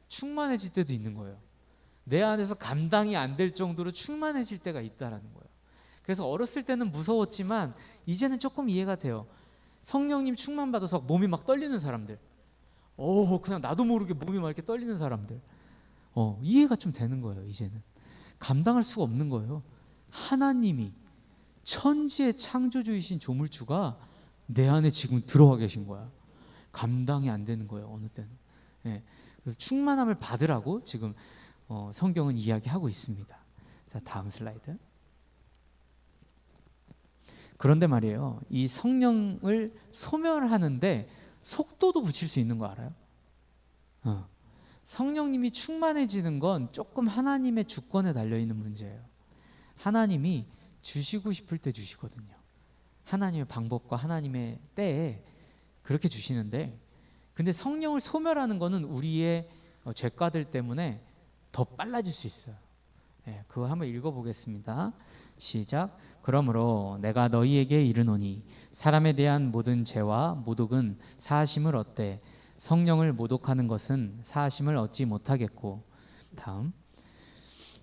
충만해질 때도 있는 거예요. 내 안에서 감당이 안 될 정도로 충만해질 때가 있다라는 거예요. 그래서 어렸을 때는 무서웠지만 이제는 조금 이해가 돼요. 성령님 충만 받아서 몸이 막 떨리는 사람들, 그냥 나도 모르게 몸이 막 이렇게 떨리는 사람들, 이해가 좀 되는 거예요. 이제는 감당할 수가 없는 거예요. 하나님이 천지의 창조주이신 조물주가 내 안에 지금 들어와 계신 거야. 감당이 안 되는 거예요. 어느 때는. 예. 그래서 충만함을 받으라고 지금 성경은 이야기하고 있습니다. 자, 다음 슬라이드. 그런데 말이에요. 이 성령을 소멸하는데 속도도 붙일 수 있는 거 알아요? 성령님이 충만해지는 건 조금 하나님의 주권에 달려있는 문제예요. 하나님이 주시고 싶을 때 주시거든요. 하나님의 방법과 하나님의 때에 그렇게 주시는데, 근데 성령을 소멸하는 거는 우리의 죄과들 때문에 더 빨라질 수 있어요. 그거 한번 읽어보겠습니다. 시작. 그러므로 내가 너희에게 이르노니 사람에 대한 모든 죄와 모독은 사하심을 얻되 성령을 모독하는 것은 사하심을 얻지 못하겠고. 다음.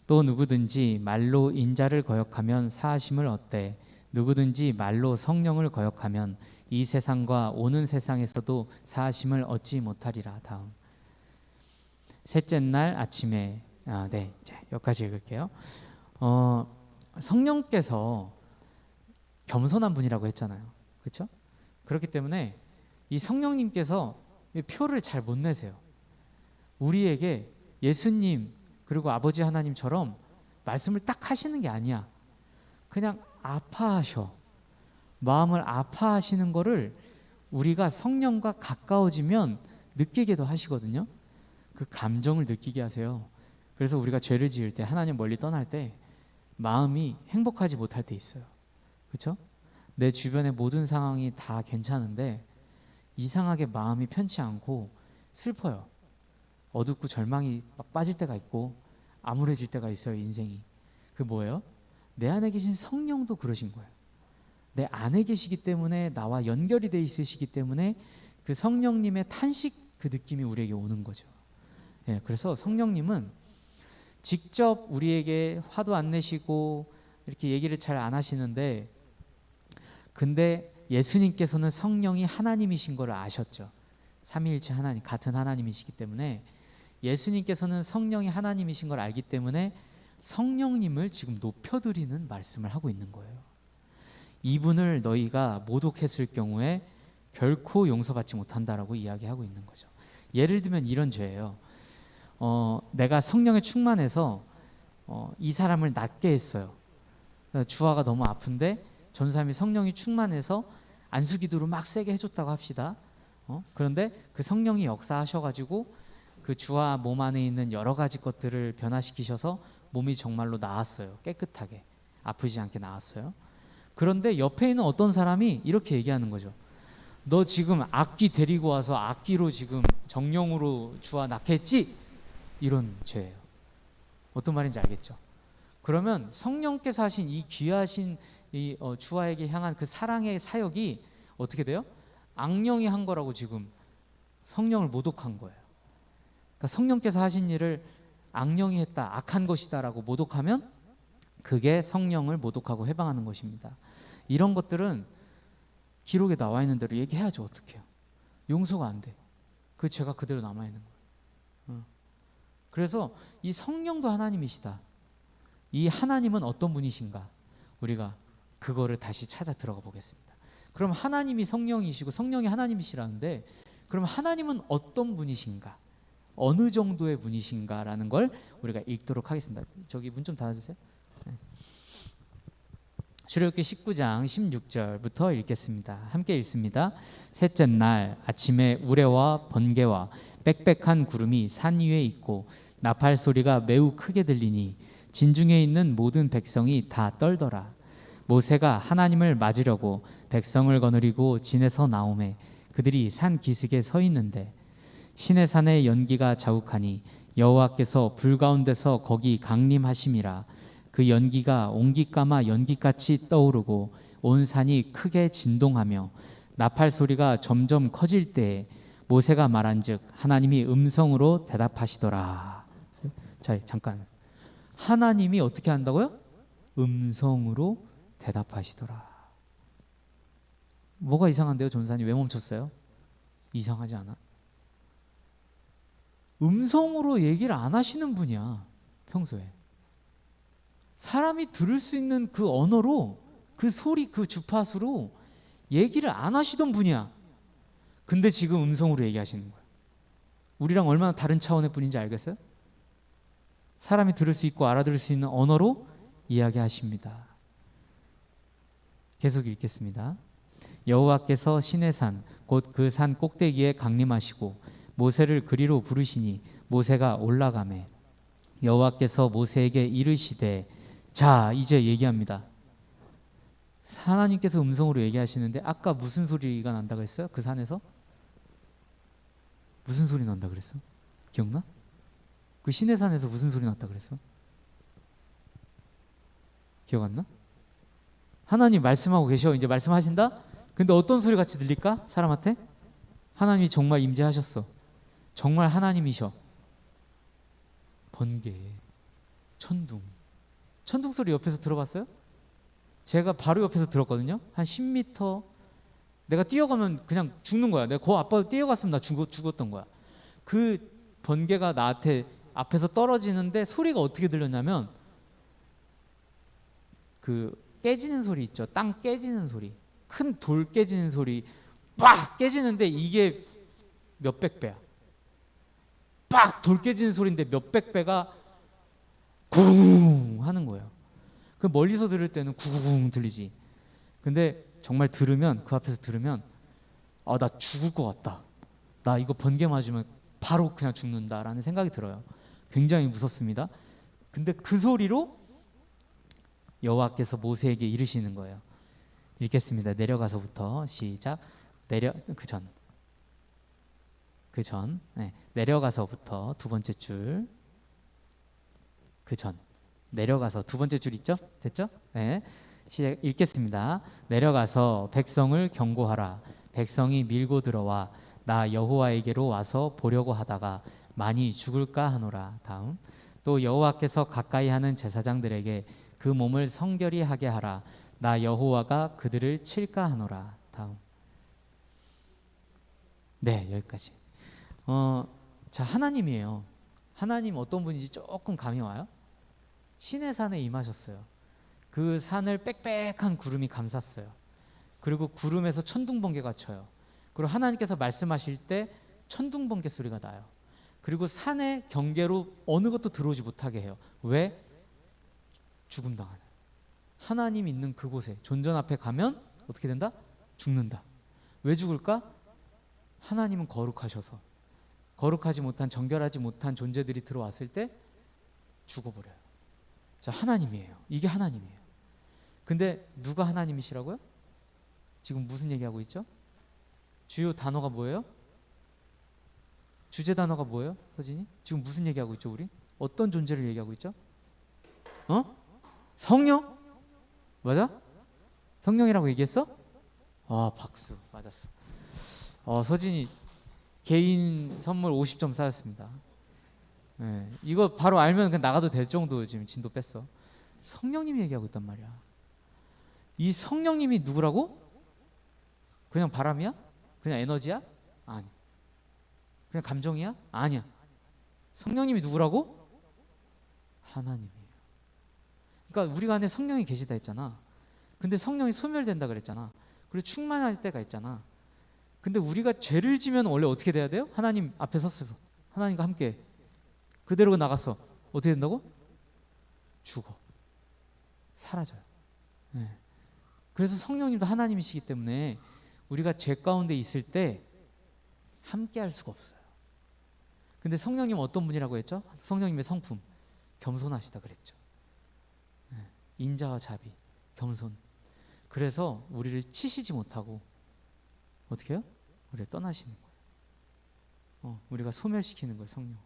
또 누구든지 말로 인자를 거역하면 사하심을 얻되 누구든지 말로 성령을 거역하면 이 세상과 오는 세상에서도 사하심을 얻지 못하리라. 다음. 셋째 날 아침에 이제 여기까지 읽을게요. 성령께서 겸손한 분이라고 했잖아요. 그렇죠? 그렇기 때문에 이 성령님께서 표를 잘 못 내세요. 우리에게 예수님 그리고 아버지 하나님처럼 말씀을 딱 하시는 게 아니야. 그냥 아파하셔. 마음을 아파하시는 거를 우리가 성령과 가까워지면 느끼게도 하시거든요. 그 감정을 느끼게 하세요. 그래서 우리가 죄를 지을 때, 하나님 멀리 떠날 때 마음이 행복하지 못할 때 있어요. 그렇죠? 내 주변의 모든 상황이 다 괜찮은데 이상하게 마음이 편치 않고 슬퍼요. 어둡고 절망이 막 빠질 때가 있고 암울해질 때가 있어요. 인생이. 그게 뭐예요? 내 안에 계신 성령도 그러신 거예요. 내 안에 계시기 때문에, 나와 연결이 돼 있으시기 때문에 그 성령님의 탄식, 그 느낌이 우리에게 오는 거죠. 그래서 성령님은 직접 우리에게 화도 안 내시고 이렇게 얘기를 잘 안 하시는데, 근데 예수님께서는 성령이 하나님이신 걸 아셨죠. 삼위일체 하나님, 같은 하나님이시기 때문에 예수님께서는 성령이 하나님이신 걸 알기 때문에 성령님을 지금 높여드리는 말씀을 하고 있는 거예요. 이분을 너희가 모독했을 경우에 결코 용서받지 못한다라고 이야기하고 있는 거죠. 예를 들면 이런 죄예요. 내가 성령에 충만해서 이 사람을 낫게 했어요. 주아가 너무 아픈데 전사님이 성령이 충만해서 안수기도를 막 세게 해줬다고 합시다. 그런데 그 성령이 역사하셔가지고 그 주아 몸 안에 있는 여러 가지 것들을 변화시키셔서 몸이 정말로 나았어요. 깨끗하게 아프지 않게 나았어요. 그런데 옆에 있는 어떤 사람이 이렇게 얘기하는 거죠. 너 지금 악귀 데리고 와서 악귀로 지금 정령으로 주아 낳게 했지? 이런 죄예요. 어떤 말인지 알겠죠? 그러면 성령께서 하신 이 귀하신 이 주아에게 향한 그 사랑의 사역이 어떻게 돼요? 악령이 한 거라고 지금 성령을 모독한 거예요. 그러니까 성령께서 하신 일을 악령이 했다, 악한 것이다라고 모독하면 그게 성령을 모독하고 해방하는 것입니다. 이런 것들은 기록에 나와 있는 대로 얘기해야죠. 어떻게 해요? 용서가 안 돼. 그 죄가 그대로 남아 있는 거예요. 그래서 이 성령도 하나님이시다. 이 하나님은 어떤 분이신가? 우리가 그거를 다시 찾아 들어가 보겠습니다. 그럼 하나님이 성령이시고 성령이 하나님이시라는데, 그럼 하나님은 어떤 분이신가? 어느 정도의 분이신가라는 걸 우리가 읽도록 하겠습니다. 저기 문 좀 닫아주세요. 네. 출애굽기 19장 16절부터 읽겠습니다. 함께 읽습니다. 셋째 날 아침에 우레와 번개와 빽빽한 구름이 산 위에 있고 나팔 소리가 매우 크게 들리니 진중에 있는 모든 백성이 다 떨더라. 모세가 하나님을 맞으려고 백성을 거느리고 진에서 나오매 그들이 산 기슭에 서 있는데 시내산의 연기가 자욱하니 여호와께서 불 가운데서 거기 강림하심이라. 그 연기가 옹기까마 연기같이 떠오르고 온 산이 크게 진동하며 나팔 소리가 점점 커질 때에 모세가 말한즉 하나님이 음성으로 대답하시더라. 자, 잠깐. 하나님이 어떻게 한다고요? 음성으로 대답하시더라. 뭐가 이상한데요, 전사님? 왜 멈췄어요? 이상하지 않아? 음성으로 얘기를 안 하시는 분이야, 평소에. 사람이 들을 수 있는 그 언어로, 그 소리, 그 주파수로 얘기를 안 하시던 분이야. 근데 지금 음성으로 얘기하시는 거야. 우리랑 얼마나 다른 차원의 분인지 알겠어요? 사람이 들을 수 있고 알아들을 수 있는 언어로 이야기하십니다. 계속 읽겠습니다. 여호와께서 시내산 곧 그 산 꼭대기에 강림하시고 모세를 그리로 부르시니 모세가 올라가매 여호와께서 모세에게 이르시되. 자, 이제 얘기합니다. 하나님께서 음성으로 얘기하시는데 아까 무슨 소리가 난다 그랬어요? 그 산에서? 무슨 소리 난다 그랬어? 기억나? 그 시내산에서 무슨 소리 났다 그랬어? 기억 안 나? 하나님 말씀하고 계셔. 이제 말씀하신다? 근데 어떤 소리 같이 들릴까? 사람한테? 하나님이 정말 임재하셨어. 정말 하나님이셔. 번개, 천둥. 천둥 소리 옆에서 들어봤어요? 제가 바로 옆에서 들었거든요. 한 10m. 내가 뛰어가면 그냥 죽는 거야. 내가 그 앞바로 뛰어갔으면 나 죽었던 거야. 그 번개가 나한테 앞에서 떨어지는데 소리가 어떻게 들렸냐면 그 깨지는 소리 있죠. 땅 깨지는 소리. 큰 돌 깨지는 소리. 빡 깨지는데 이게 몇백 배야. 빡 돌 깨지는 소리인데 몇백 배가 쿵 하는 거예요. 그 멀리서 들을 때는 구구궁 들리지. 근데 정말 들으면, 그 앞에서 들으면 나 죽을 것 같다. 나 이거 번개 맞으면 바로 그냥 죽는다라는 생각이 들어요. 굉장히 무섭습니다. 근데 그 소리로 여호와께서 모세에게 이르시는 거예요. 읽겠습니다. 내려가서부터 시작. 내려가서부터 두 번째 줄. 내려가서 두 번째 줄 있죠? 됐죠? 네. 시작 읽겠습니다. 내려가서 백성을 경고하라. 백성이 밀고 들어와 나 여호와에게로 와서 보려고 하다가 많이 죽을까 하노라. 다음. 또 여호와께서 가까이 하는 제사장들에게 그 몸을 성결히 하게 하라. 나 여호와가 그들을 칠까 하노라. 다음. 네, 여기까지. 자, 하나님이에요. 하나님 어떤 분인지 조금 감이 와요? 시내산에 임하셨어요. 그 산을 빽빽한 구름이 감쌌어요. 그리고 구름에서 천둥번개가 쳐요. 그리고 하나님께서 말씀하실 때 천둥번개 소리가 나요. 그리고 산의 경계로 어느 것도 들어오지 못하게 해요. 왜? 죽음 당하는. 하나님 있는 그곳에 존전 앞에 가면 어떻게 된다? 죽는다. 왜 죽을까? 하나님은 거룩하셔서 거룩하지 못한, 정결하지 못한 존재들이 들어왔을 때 죽어버려요. 자, 하나님이에요. 이게 하나님이에요. 근데 누가 하나님이시라고요? 지금 무슨 얘기하고 있죠? 주요 단어가 뭐예요? 주제 단어가 뭐예요? 서진이? 지금 무슨 얘기하고 있죠, 우리? 어떤 존재를 얘기하고 있죠? 성령? 맞아? 성령이라고 얘기했어? 박수. 맞았어. 서진이 개인 선물 50점 쌓였습니다. 네, 이거 바로 알면 그냥 나가도 될 정도 지금 진도 뺐어. 성령님이 얘기하고 있단 말이야. 이 성령님이 누구라고? 그냥 바람이야? 그냥 에너지야? 아니. 그냥 감정이야? 아니야. 성령님이 누구라고? 하나님이에요. 그러니까 우리가 안에 성령이 계시다 했잖아. 근데 성령이 소멸된다 그랬잖아. 그리고 충만할 때가 있잖아. 근데 우리가 죄를 지면 원래 어떻게 돼야 돼요? 하나님 앞에 섰어. 하나님과 함께 그대로 나갔어. 어떻게 된다고? 죽어. 사라져요. 네. 그래서 성령님도 하나님이시기 때문에 우리가 죄 가운데 있을 때 함께 할 수가 없어요. 근데 성령님 어떤 분이라고 했죠? 성령님의 성품 겸손하시다 그랬죠. 인자와 자비, 겸손. 그래서 우리를 치시지 못하고 어떻게 해요? 우리를 떠나시는 거예요. 우리가 소멸시키는 거예요. 성령.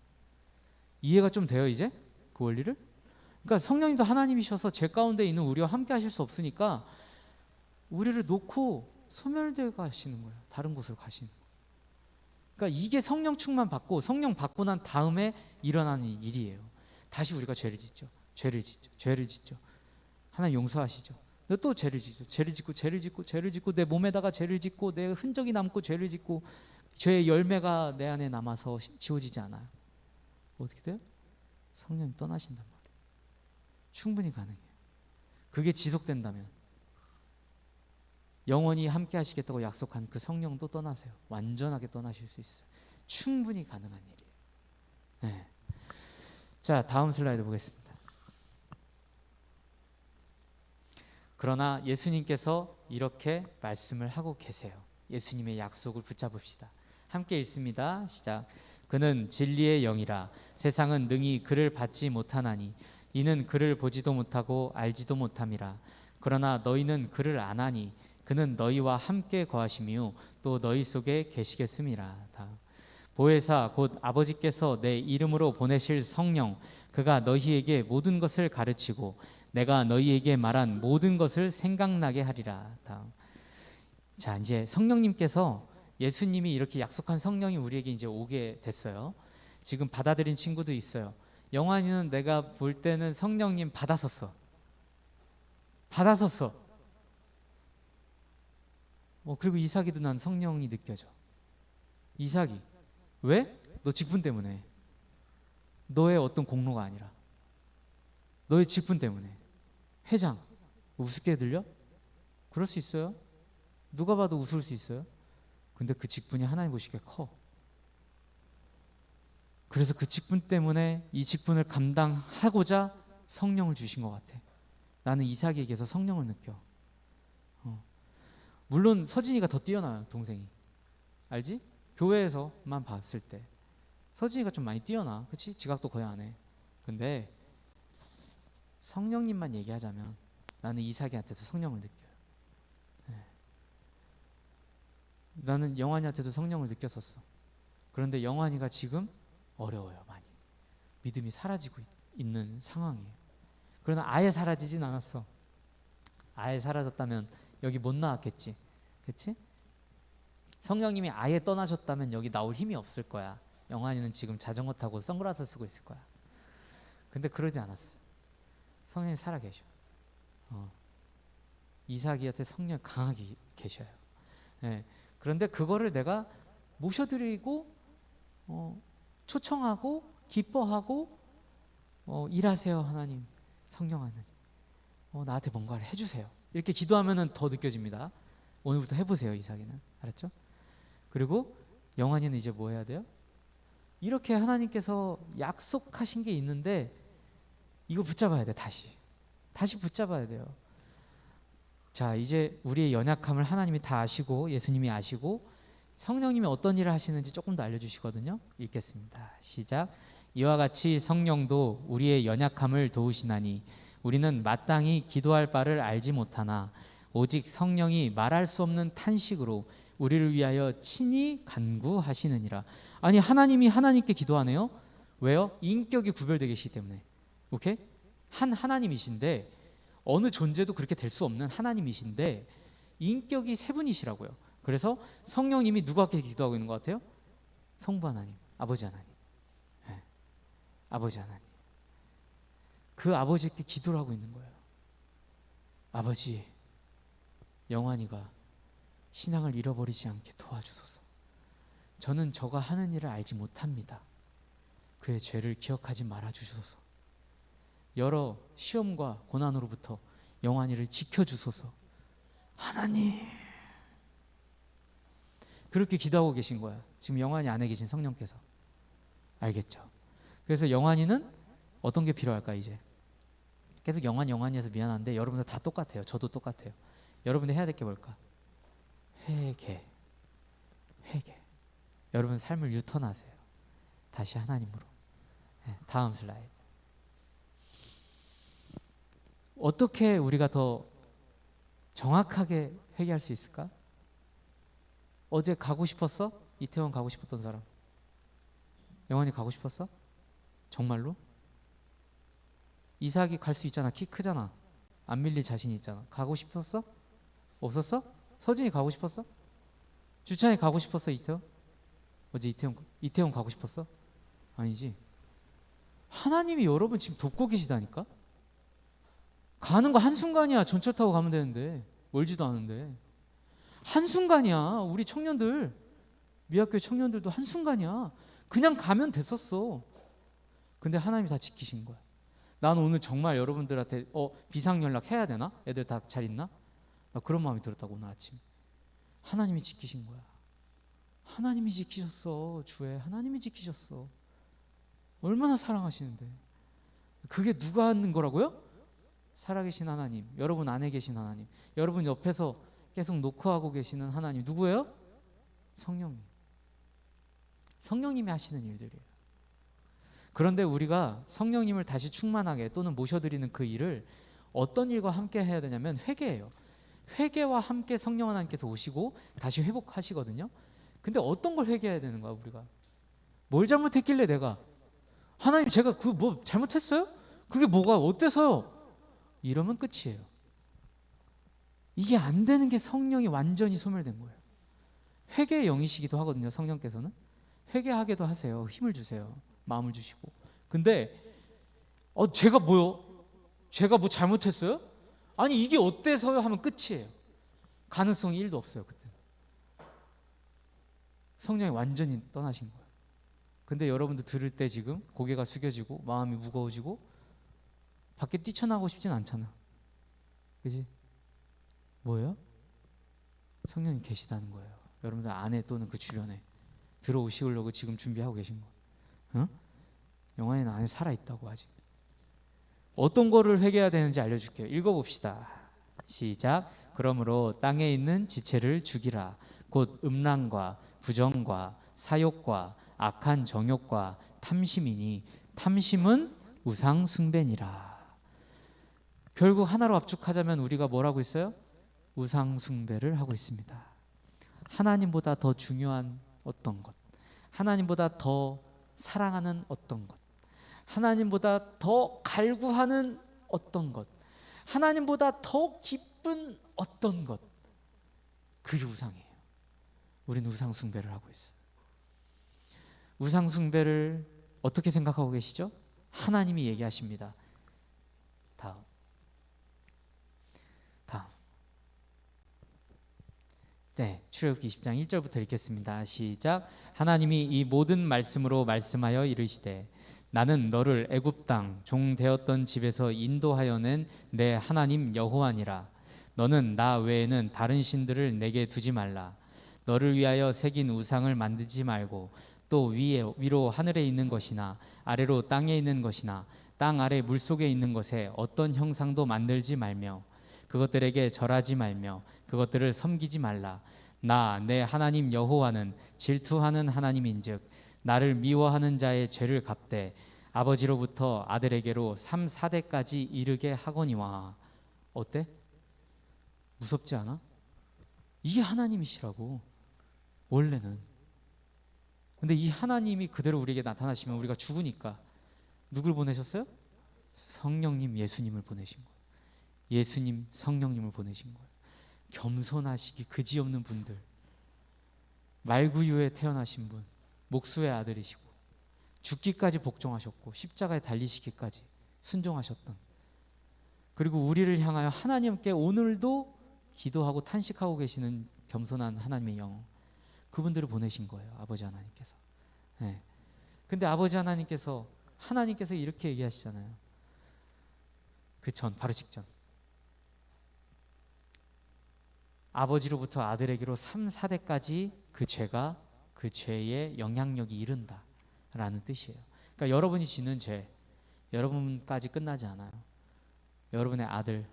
이해가 좀 돼요 이제? 그 원리를? 그러니까 성령님도 하나님이셔서 죄 가운데 있는 우리와 함께 하실 수 없으니까 우리를 놓고 소멸되어 가시는 거예요. 다른 곳으로 가시는 거예요. 그러니까 이게 성령 충만 받고 성령 받고 난 다음에 일어나는 일이에요. 다시 우리가 죄를 짓죠. 죄를 짓죠. 죄를 짓죠. 하나님 용서하시죠. 또 죄를 짓죠. 죄를 짓고 죄를 짓고 죄를 짓고 내 몸에다가 죄를 짓고 내 흔적이 남고 죄를 짓고 죄의 열매가 내 안에 남아서 지워지지 않아요. 어떻게 돼요? 성령이 떠나신단 말이에요. 충분히 가능해요. 그게 지속된다면 영원히 함께 하시겠다고 약속한 그 성령도 떠나세요. 완전하게 떠나실 수 있어요. 충분히 가능한 일이에요. 네. 자, 다음 슬라이드 보겠습니다. 그러나 예수님께서 이렇게 말씀을 하고 계세요. 예수님의 약속을 붙잡읍시다. 함께 읽습니다. 시작. 그는 진리의 영이라 세상은 능히 그를 받지 못하나니 이는 그를 보지도 못하고 알지도 못함이라. 그러나 너희는 그를 아나니 그는 너희와 함께 거하시며 또 너희 속에 계시겠음이라. 보혜사 곧 아버지께서 내 이름으로 보내실 성령 그가 너희에게 모든 것을 가르치고 내가 너희에게 말한 모든 것을 생각나게 하리라. 자, 이제 성령님께서 예수님이 이렇게 약속한 성령이 우리에게 이제 오게 됐어요. 지금 받아들인 친구도 있어요. 영환이는 내가 볼 때는 성령님 받았었어. 그리고 이삭이도 난 성령이 느껴져. 이삭이 왜? 너 직분 때문에. 너의 어떤 공로가 아니라 너의 직분 때문에. 회장 우습게 들려? 그럴 수 있어요. 누가 봐도 웃을 수 있어요. 근데 그 직분이 하나님 보시기에 커. 그래서 그 직분 때문에 이 직분을 감당하고자 성령을 주신 것 같아. 나는 이삭에게서 성령을 느껴. 물론 서진이가 더 뛰어나요. 동생이. 알지? 교회에서만 봤을 때 서진이가 좀 많이 뛰어나. 그치? 지각도 거의 안 해. 근데 성령님만 얘기하자면 나는 이삭이한테서 성령을 느껴요. 나는 영환이한테도 성령을 느꼈었어. 그런데 영환이가 지금 어려워요. 많이. 믿음이 사라지고 있는 상황이에요. 그러나 아예 사라지진 않았어. 아예 사라졌다면 여기 못 나왔겠지. 그치? 성령님이 아예 떠나셨다면 여기 나올 힘이 없을 거야. 영환이는 지금 자전거 타고 선글라스 쓰고 있을 거야. 근데 그러지 않았어. 성령이 살아계셔. 이삭이한테 성령 강하게 계셔요. 네. 그런데 그거를 내가 모셔드리고 초청하고 기뻐하고 일하세요 하나님, 성령 하나님, 나한테 뭔가를 해주세요. 이렇게 기도하면은 더 느껴집니다. 오늘부터 해보세요. 이삭이는 알았죠? 그리고 영환이는 이제 뭐 해야 돼요? 이렇게 하나님께서 약속하신 게 있는데 이거 붙잡아야 돼. 다시 붙잡아야 돼요. 자, 이제 우리의 연약함을 하나님이 다 아시고 예수님이 아시고 성령님이 어떤 일을 하시는지 조금 더 알려주시거든요. 읽겠습니다. 시작. 이와 같이 성령도 우리의 연약함을 도우시나니 우리는 마땅히 기도할 바를 알지 못하나 오직 성령이 말할 수 없는 탄식으로 우리를 위하여 친히 간구하시느니라. 아니, 하나님이 하나님께 기도하네요. 왜요? 인격이 구별되어 계시기 때문에. 오케이? 하나님이신데 어느 존재도 그렇게 될 수 없는 하나님이신데 인격이 세 분이시라고요. 그래서 성령님이 누구께 기도하고 있는 것 같아요? 성부 하나님, 아버지 하나님. 네. 아버지 하나님. 그 아버지께 기도를 하고 있는 거예요. 아버지, 영환이가 신앙을 잃어버리지 않게 도와주소서. 저는 저가 하는 일을 알지 못합니다. 그의 죄를 기억하지 말아주소서. 여러 시험과 고난으로부터 영환이를 지켜주소서. 하나님, 그렇게 기도하고 계신 거야. 지금 영환이 안에 계신 성령께서. 알겠죠? 그래서 영환이는 어떤 게 필요할까? 이제 계속 영환이에서 미안한데 여러분들 다 똑같아요. 저도 똑같아요. 여러분이 해야 될 게 뭘까? 회개. 회개. 여러분 삶을 유턴하세요. 다시 하나님으로. 네, 다음 슬라이드. 어떻게 우리가 더 정확하게 회개할 수 있을까? 어제 가고 싶었어? 이태원 가고 싶었던 사람. 영원히 가고 싶었어? 정말로? 이삭이 갈 수 있잖아. 키 크잖아. 안 밀릴 자신이 있잖아. 가고 싶었어? 없었어? 서진이 가고 싶었어? 주찬이 가고 싶었어? 이태원? 어제 이태원 가고 싶었어? 아니지. 하나님이 여러분 지금 돕고 계시다니까? 가는 거 한순간이야. 전철 타고 가면 되는데. 멀지도 않은데. 한순간이야. 우리 청년들, 미학교의 청년들도 한순간이야. 그냥 가면 됐었어. 근데 하나님이 다 지키신 거야. 난 오늘 정말 여러분들한테 비상연락 해야 되나? 애들 다 잘 있나? 나 그런 마음이 들었다고 오늘 아침. 하나님이 지키신 거야. 하나님이 지키셨어. 주에 하나님이 지키셨어. 얼마나 사랑하시는데. 그게 누가 하는 거라고요? 살아계신 하나님, 여러분 안에 계신 하나님, 여러분 옆에서 계속 노크하고 계시는 하나님. 누구예요? 성령님. 성령님이 하시는 일들이에요. 그런데 우리가 성령님을 다시 충만하게 또는 모셔드리는 그 일을 어떤 일과 함께 해야 되냐면 회개예요. 회개와 함께 성령 하나님께서 오시고 다시 회복하시거든요. 근데 어떤 걸 회개해야 되는 거야 우리가? 뭘 잘못했길래 내가? 하나님 제가 그 뭐 잘못했어요? 그게 뭐가 어때서요? 이러면 끝이에요. 이게 안 되는 게 성령이 완전히 소멸된 거예요. 회개의 영이시기도 하거든요. 성령께서는 회개하게도 하세요. 힘을 주세요. 마음을 주시고. 근데 제가 뭐요? 제가 뭐 잘못했어요? 아니 이게 어때서요? 하면 끝이에요. 가능성이 1도 없어요. 그때 성령이 완전히 떠나신 거예요. 근데 여러분들 들을 때 지금 고개가 숙여지고 마음이 무거워지고 밖에 뛰쳐나가고 싶진 않잖아. 그지? 뭐예요? 성령님 계시다는 거예요. 여러분들 안에 또는 그 주변에 들어오시려고 지금 준비하고 계신 거. 어? 영환이는 안에 살아있다고 아직. 어떤 거를 회개해야 되는지 알려줄게요. 읽어봅시다. 시작. 그러므로 땅에 있는 지체를 죽이라. 곧 음란과 부정과 사욕과 악한 정욕과 탐심이니 탐심은 우상 숭배니라. 결국 하나로 압축하자면 우리가 뭘 하고 있어요? 우상 숭배를 하고 있습니다. 하나님보다 더 중요한 어떤 것, 하나님보다 더 사랑하는 어떤 것, 하나님보다 더 갈구하는 어떤 것, 하나님보다 더 기쁜 어떤 것, 그게 우상이에요. 우리는 우상 숭배를 하고 있어요. 우상 숭배를 어떻게 생각하고 계시죠? 하나님이 얘기하십니다. 다음. 네, 출애굽기 20장 1절부터 읽겠습니다. 시작. 하나님이 이 모든 말씀으로 말씀하여 이르시되 나는 너를 애굽 땅 종 되었던 집에서 인도하여 낸 내 하나님 여호와니라. 너는 나 외에는 다른 신들을 내게 두지 말라. 너를 위하여 새긴 우상을 만들지 말고 또 위로 하늘에 있는 것이나 아래로 땅에 있는 것이나 땅 아래 물속에 있는 것에 어떤 형상도 만들지 말며 그것들에게 절하지 말며 그것들을 섬기지 말라. 나 내 하나님 여호와는 질투하는 하나님인즉 나를 미워하는 자의 죄를 갚되 아버지로부터 아들에게로 3, 4대까지 이르게 하거니와. 어때? 무섭지 않아? 이게 하나님이시라고 원래는. 근데 이 하나님이 그대로 우리에게 나타나시면 우리가 죽으니까 누굴 보내셨어요? 성령님 예수님을 보내신 거예요. 예수님 성령님을 보내신 거예요. 겸손하시기 그지없는 분들, 말구유에 태어나신 분, 목수의 아들이시고 죽기까지 복종하셨고 십자가에 달리시기까지 순종하셨던, 그리고 우리를 향하여 하나님께 오늘도 기도하고 탄식하고 계시는 겸손한 하나님의 영, 그분들을 보내신 거예요. 아버지 하나님께서. 네. 근데 아버지 하나님께서 이렇게 얘기하시잖아요. 그 전, 바로 직전. 아버지로부터 아들에게로 3, 4대까지 그 죄가, 그 죄의 영향력이 이른다 라는 뜻이에요. 그러니까 여러분이 지는 죄, 여러분까지 끝나지 않아요. 여러분의 아들,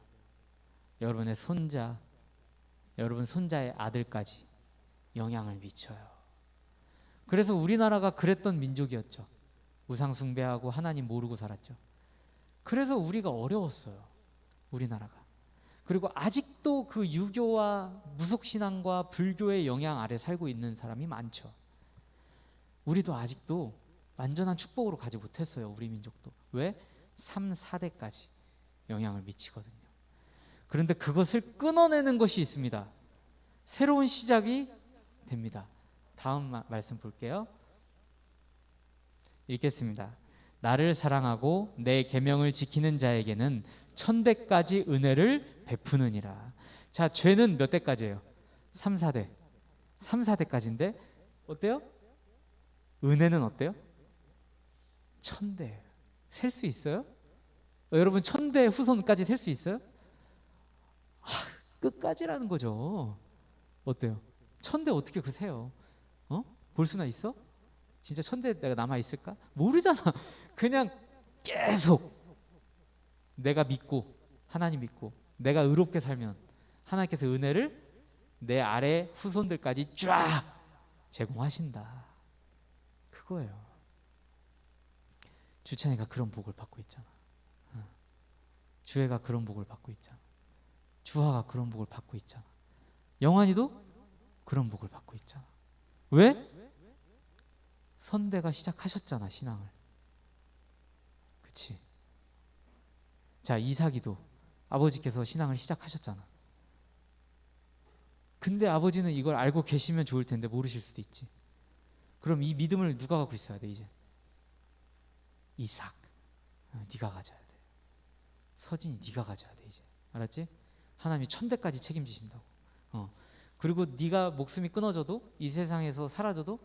여러분의 손자, 여러분 손자의 아들까지 영향을 미쳐요. 그래서 우리나라가 그랬던 민족이었죠. 우상 숭배하고 하나님 모르고 살았죠. 그래서 우리가 어려웠어요. 우리나라가. 그리고 아직도 그 유교와 무속신앙과 불교의 영향 아래 살고 있는 사람이 많죠. 우리도 아직도 완전한 축복으로 가지 못했어요. 우리 민족도. 왜? 3, 4대까지 영향을 미치거든요. 그런데 그것을 끊어내는 것이 있습니다. 새로운 시작이 됩니다. 다음 말씀 볼게요. 읽겠습니다. 나를 사랑하고 내 계명을 지키는 자에게는 천대까지 은혜를 베푸느니라. 자, 죄는 몇 대까지예요? 3, 4대. 3, 4대까지인데 어때요? 은혜는 어때요? 천대. 셀 수 있어요? 여러분 천대 후손까지 셀 수 있어요? 끝까지라는 거죠. 어때요? 천대 어떻게 그 세요? 볼 수나 있어? 진짜 천대 내가 남아 있을까? 모르잖아. 그냥 계속 내가 믿고 하나님 믿고 내가 의롭게 살면 하나님께서 은혜를 내 아래 후손들까지 쫙 제공하신다. 그거예요. 주찬이가 그런 복을 받고 있잖아. 주혜가 그런 복을 받고 있잖아. 주하가 그런 복을 받고 있잖아. 영환이도 그런 복을 받고 있잖아. 왜? 선대가 시작하셨잖아, 신앙을. 그치? 자, 이삭이도 아버지께서 신앙을 시작하셨잖아. 근데 아버지는 이걸 알고 계시면 좋을 텐데 모르실 수도 있지. 그럼 이 믿음을 누가 갖고 있어야 돼 이제? 이삭. 네가 가져야 돼. 서진이 네가 가져야 돼 이제. 알았지? 하나님이 천대까지 책임지신다고. 그리고 네가 목숨이 끊어져도 이 세상에서 사라져도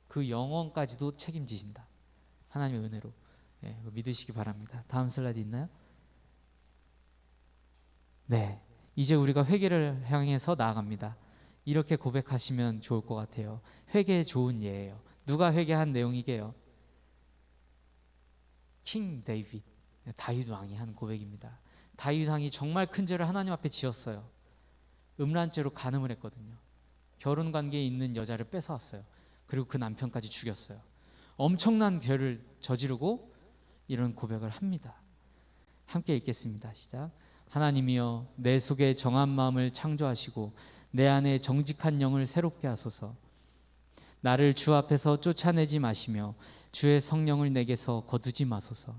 그 영원까지도 책임지신다. 하나님의 은혜로. 예, 믿으시기 바랍니다. 다음 슬라이드 있나요? 네, 이제 우리가 회개를 향해서 나아갑니다. 이렇게 고백하시면 좋을 것 같아요. 회개의 좋은 예예요. 누가 회개한 내용이게요? 킹 데이빗, 다윗 왕이 한 고백입니다. 다윗 왕이 정말 큰 죄를 하나님 앞에 지었어요. 음란죄로 간음을 했거든요. 결혼 관계에 있는 여자를 뺏어왔어요. 그리고 그 남편까지 죽였어요. 엄청난 죄를 저지르고 이런 고백을 합니다. 함께 읽겠습니다. 시작. 하나님이여, 내 속에 정한 마음을 창조하시고 내 안에 정직한 영을 새롭게 하소서. 나를 주 앞에서 쫓아내지 마시며 주의 성령을 내게서 거두지 마소서.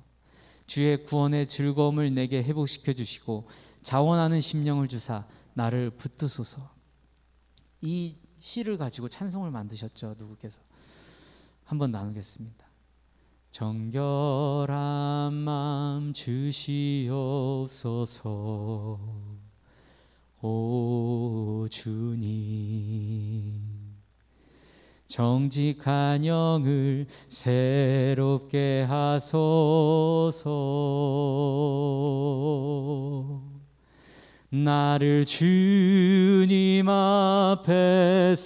주의 구원의 즐거움을 내게 회복시켜 주시고 자원하는 심령을 주사 나를 붙드소서. 이 시를 가지고 찬송을 만드셨죠. 누구께서? 한번 나누겠습니다. 정결한 마음 주시옵소서. 오 주님, 정직한 영을 새롭게 하소서. 나를 주님 앞에서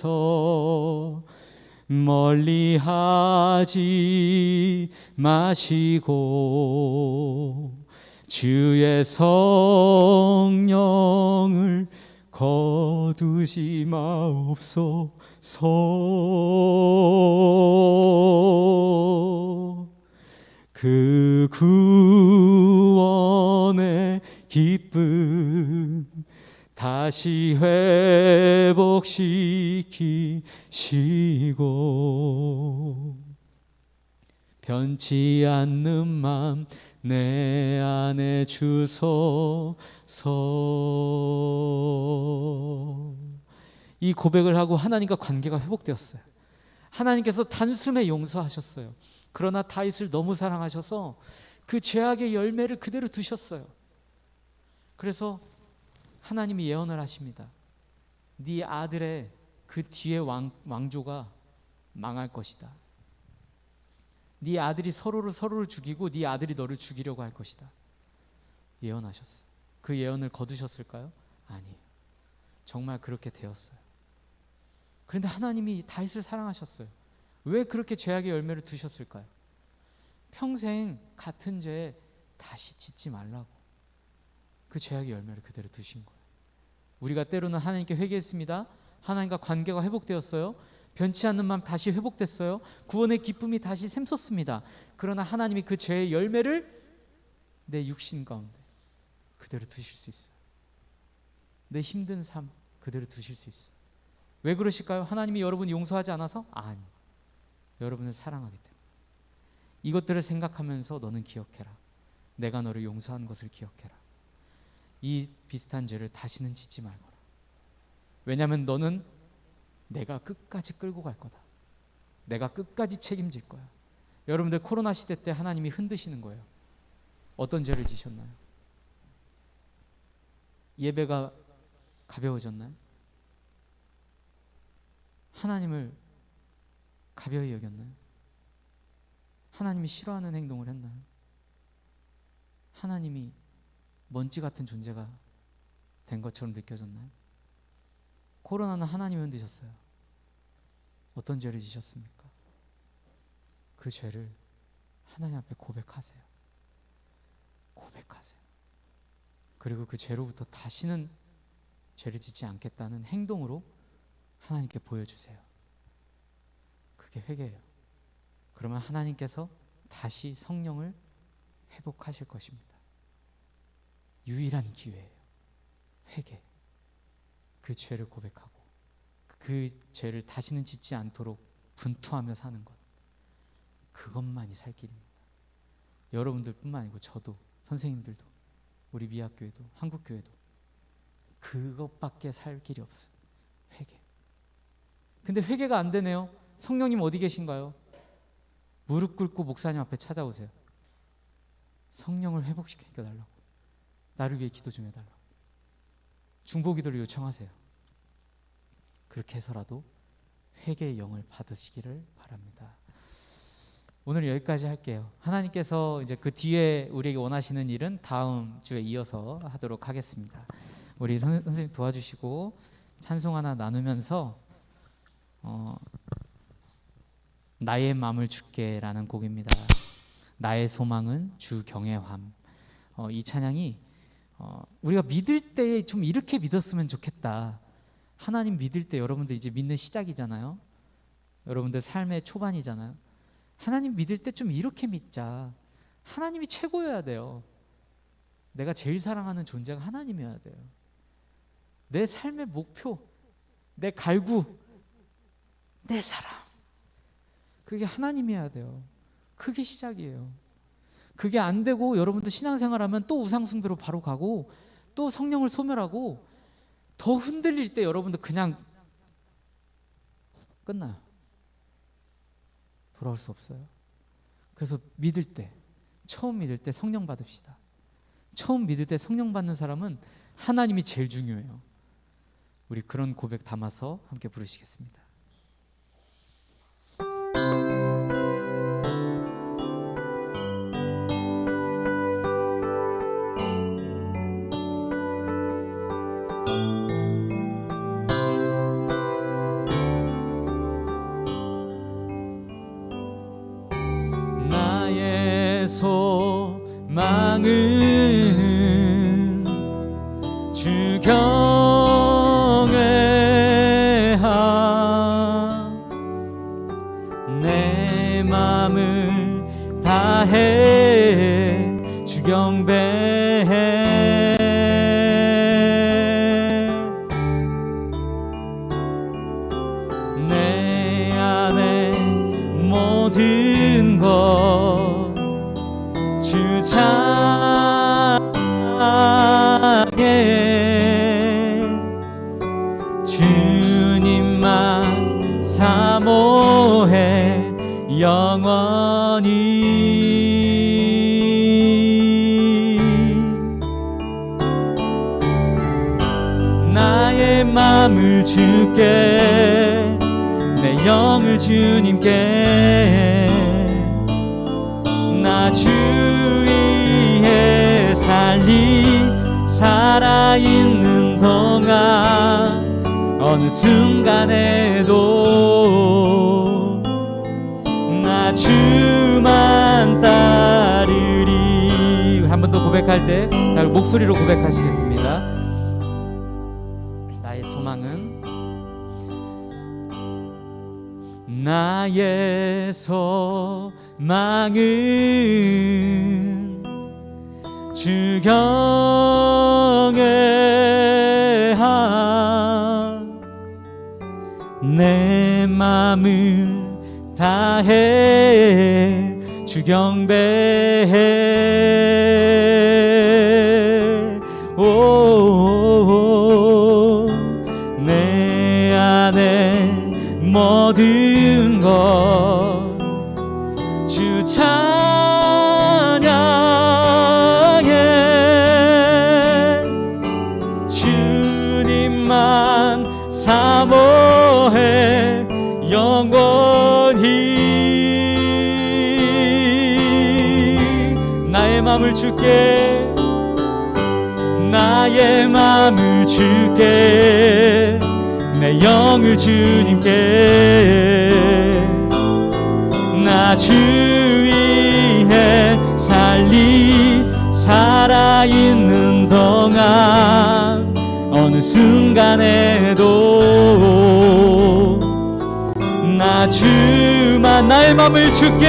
멀리하지 마시고 주의 성령을 거두지 마옵소서. 그 구원의 기쁨 다시 회복시키시고 변치 않는 맘 내 안에 주소서. 이 고백을 하고 하나님과 관계가 회복되었어요. 하나님께서 단숨에 용서하셨어요. 그러나 다윗을 너무 사랑하셔서 그 죄악의 열매를 그대로 두셨어요. 그래서 하나님이 예언을 하십니다. 네 아들의 그 뒤에 왕조가 망할 것이다. 네 아들이 서로를 죽이고 네 아들이 너를 죽이려고 할 것이다. 예언하셨어요. 그 예언을 거두셨을까요? 아니에요. 정말 그렇게 되었어요. 그런데 하나님이 다윗을 사랑하셨어요. 왜 그렇게 죄악의 열매를 두셨을까요? 평생 같은 죄 다시 짓지 말라고. 그 죄악의 열매를 그대로 두신 거예요. 우리가 때로는 하나님께 회개했습니다. 하나님과 관계가 회복되었어요. 변치 않는 마음 다시 회복됐어요. 구원의 기쁨이 다시 샘솟습니다. 그러나 하나님이 그 죄의 열매를 내 육신 가운데 그대로 두실 수 있어요. 내 힘든 삶 그대로 두실 수 있어요. 왜 그러실까요? 하나님이 여러분을 용서하지 않아서? 아니, 여러분을 사랑하기 때문에. 이것들을 생각하면서 너는 기억해라. 내가 너를 용서한 것을 기억해라. 이 비슷한 죄를 다시는 짓지 말거라. 왜냐하면 너는 내가 끝까지 끌고 갈 거다. 내가 끝까지 책임질 거야. 여러분들 코로나 시대 때 하나님이 흔드시는 거예요. 어떤 죄를 지셨나요? 예배가 가벼워졌나요? 하나님을 가벼이 여겼나요? 하나님이 싫어하는 행동을 했나요? 하나님이 먼지 같은 존재가 된 것처럼 느껴졌나요? 코로나는 하나님이 흔드셨어요. 어떤 죄를 지셨습니까? 그 죄를 하나님 앞에 고백하세요. 고백하세요. 그리고 그 죄로부터 다시는 죄를 짓지 않겠다는 행동으로 하나님께 보여주세요. 그게 회개예요. 그러면 하나님께서 다시 성령을 회복하실 것입니다. 유일한 기회예요. 회개. 그 죄를 고백하고 그 죄를 다시는 짓지 않도록 분투하며 사는 것. 그것만이 살 길입니다. 여러분들뿐만 아니고 저도, 선생님들도, 우리 미학교에도, 한국교회도 그것밖에 살 길이 없어요. 회개. 근데 회개가 안 되네요. 성령님 어디 계신가요? 무릎 꿇고 목사님 앞에 찾아오세요. 성령을 회복시켜 달라고. 나를 위해 기도 좀 해달라고. 중보기도를 요청하세요. 그렇게 해서라도 회개의 영을 받으시기를 바랍니다. 오늘 여기까지 할게요. 하나님께서 이제 그 뒤에 우리에게 원하시는 일은 다음 주에 이어서 하도록 하겠습니다. 우리 선생님 도와주시고 찬송 하나 나누면서 나의 마음을 주께라는 곡입니다. 나의 소망은 주 경외함. 이 찬양이 우리가 믿을 때 좀 이렇게 믿었으면 좋겠다. 하나님 믿을 때 여러분들 이제 믿는 시작이잖아요. 여러분들 삶의 초반이잖아요. 하나님 믿을 때 좀 이렇게 믿자. 하나님이 최고여야 돼요. 내가 제일 사랑하는 존재가 하나님이어야 돼요. 내 삶의 목표, 내 갈구, 내 사랑, 그게 하나님이어야 돼요. 그게 시작이에요. 그게 안 되고 여러분들 신앙생활하면 또 우상숭배로 바로 가고 또 성령을 소멸하고 더 흔들릴 때 여러분들 그냥 끝나요. 돌아올 수 없어요. 그래서 믿을 때, 처음 믿을 때 성령 받읍시다. 처음 믿을 때 성령 받는 사람은 하나님이 제일 중요해요. 우리 그런 고백 담아서 함께 부르시겠습니다. 나의 소망은 주 경외함. 내 맘을 다해 주 경배해. 내 안에 모든 것 주 찬양해. 주님만 사모해 영원히. 나의 맘을 주께, 내 영을 주님께. 나 주 위에 살아있는 동안 어느 순간에도 나 주만 따르리. 한 번 더 고백할 때 목소리로 고백하시겠습니다. 소망은 나의 소망은 주 경외함 내 맘을 다해 주 경배해 내 안에 모든 것 주 찬양해 주님만 사모해 영원히 나의 맘을 주께 나의 맘을 주께 내 영을 주님께 나 주 위해 살아있는 동안 어느 순간에도 나 주만 나의 맘을 주께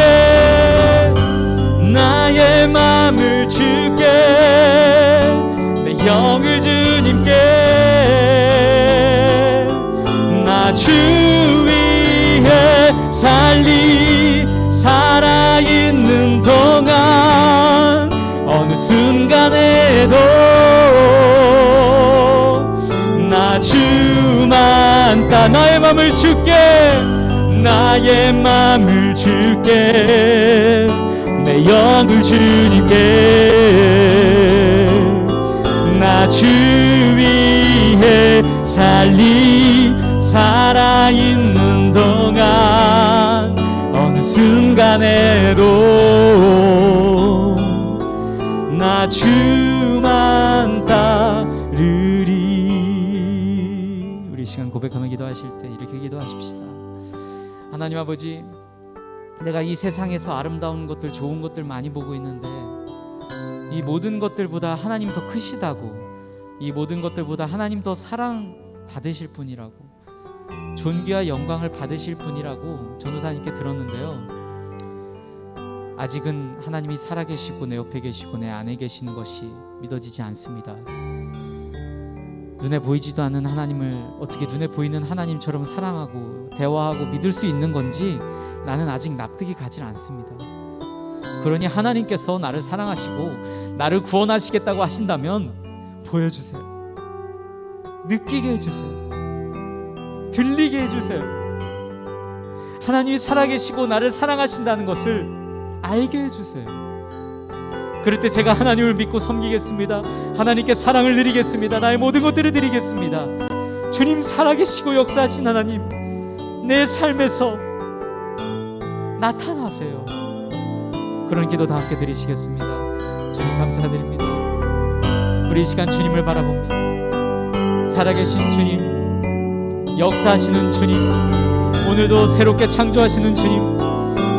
나의 맘을 주께 내 영을 주님께 나 주 위해 살아있는 동안 어느 순간에도 나 주만 따 나의 맘을 주께 나의 맘을 주께 내 영을 주님께 나 주 위해 살아있는 동안 어느 순간에도 나 주만 따르리. 우리 시간 고백하며 기도하실 때 이렇게 기도하십시다. 하나님 아버지, 내가 이 세상에서 아름다운 것들 좋은 것들 많이 보고 있는데 이 모든 것들보다 하나님 더 크시다고 이 모든 것들보다 하나님 더 사랑 받으실 분이라고 존귀와 영광을 받으실 분이라고 전도사님께 들었는데요, 아직은 하나님이 살아계시고 내 옆에 계시고 내 안에 계시는 것이 믿어지지 않습니다. 눈에 보이지도 않는 하나님을 어떻게 눈에 보이는 하나님처럼 사랑하고 대화하고 믿을 수 있는 건지 나는 아직 납득이 가질 않습니다. 그러니 하나님께서 나를 사랑하시고 나를 구원하시겠다고 하신다면 보여주세요. 느끼게 해주세요. 들리게 해주세요. 하나님이 살아계시고 나를 사랑하신다는 것을 알게 해주세요. 그럴 때 제가 하나님을 믿고 섬기겠습니다. 하나님께 사랑을 드리겠습니다. 나의 모든 것들을 드리겠습니다. 주님 살아계시고 역사하신 하나님, 내 삶에서 나타나세요. 그런 기도 다 함께 드리시겠습니다. 주님 감사드립니다. 우리 이 시간 주님을 바라봅니다. 살아계신 주님, 역사하시는 주님, 오늘도 새롭게 창조하시는 주님,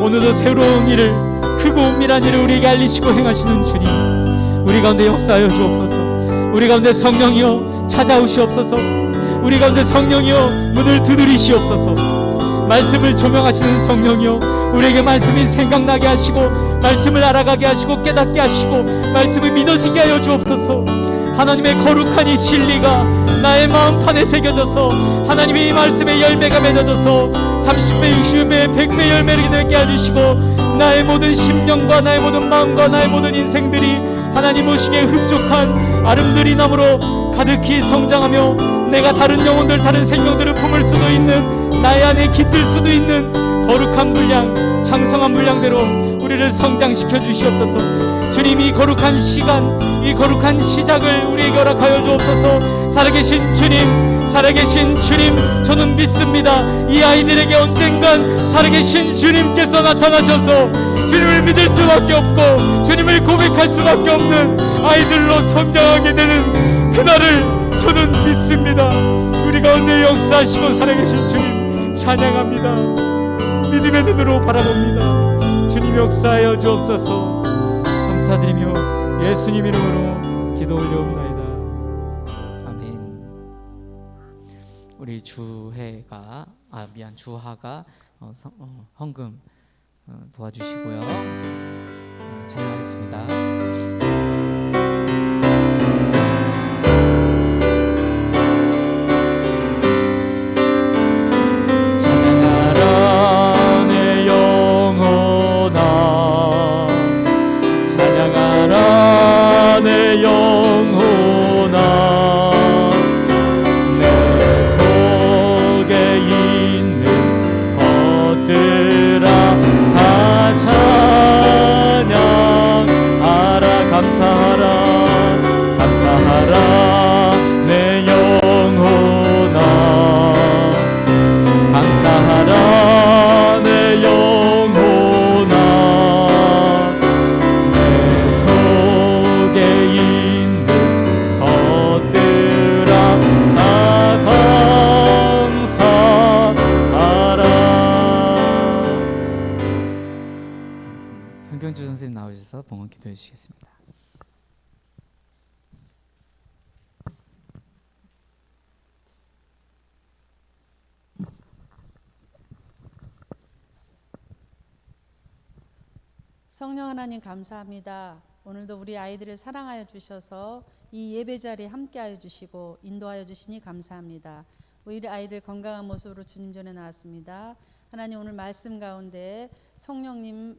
오늘도 새로운 일을, 크고 은밀한 일을 우리에게 알리시고 행하시는 주님, 우리 가운데 역사하여 주옵소서. 우리 가운데 성령이여 찾아오시옵소서. 우리 가운데 성령이여 문을 두드리시옵소서. 말씀을 조명하시는 성령이여 우리에게 말씀이 생각나게 하시고 말씀을 알아가게 하시고 깨닫게 하시고 말씀을 믿어지게 하여 주옵소서. 하나님의 거룩한 이 진리가 나의 마음판에 새겨져서 하나님의 이 말씀의 열매가 맺어져서 30배, 60배, 100배 열매를 맺게 해주시고 나의 모든 심령과 나의 모든 마음과 나의 모든 인생들이 하나님 오시기에 흡족한 아름드리 나무로 가득히 성장하며 내가 다른 영혼들, 다른 생명들을 품을 수도 있는, 나의 안에 깃들 수도 있는 거룩한 분량, 장성한 분량대로 우리를 성장시켜 주시옵소서. 주님, 이 거룩한 시간, 이 거룩한 시작을 우리에게 허락하여 주옵소서. 살아계신 주님, 살아계신 주님, 저는 믿습니다. 이 아이들에게 언젠간 살아계신 주님께서 나타나셔서 주님을 믿을 수밖에 없고 주님을 고백할 수밖에 없는 아이들로 성장하게 되는 그날을 저는 믿습니다. 우리 가운데 역사하시고 살아계신 주님 찬양합니다. 믿음의 눈으로 바라봅니다. 주님 역사하여 주옵소서. 감사드리며 예수님 이름으로 기도 올려옵나이다. 아멘. 우리 주하가 헌금 도와주시고요. 찬양하겠습니다. 찬양하라 내 영혼아, 찬양하라 내 영혼아, 내 속에 있는 것들아 다 찬양하라. 감사하라 감사하라 내 영혼아, 감사하라 내 영혼아, 내 속에 있는 것들아 다 감사하라. 현경주 선생님 나오셔서 봉헌 기도해 주시겠습니다. 성령 하나님 감사합니다. 오늘도 우리 아이들을 사랑하여 주셔서 이 예배 자리에 함께하여 주시고 인도하여 주시니 감사합니다. 우리 아이들 건강한 모습으로 주님 전에 나왔습니다. 하나님 오늘 말씀 가운데 성령님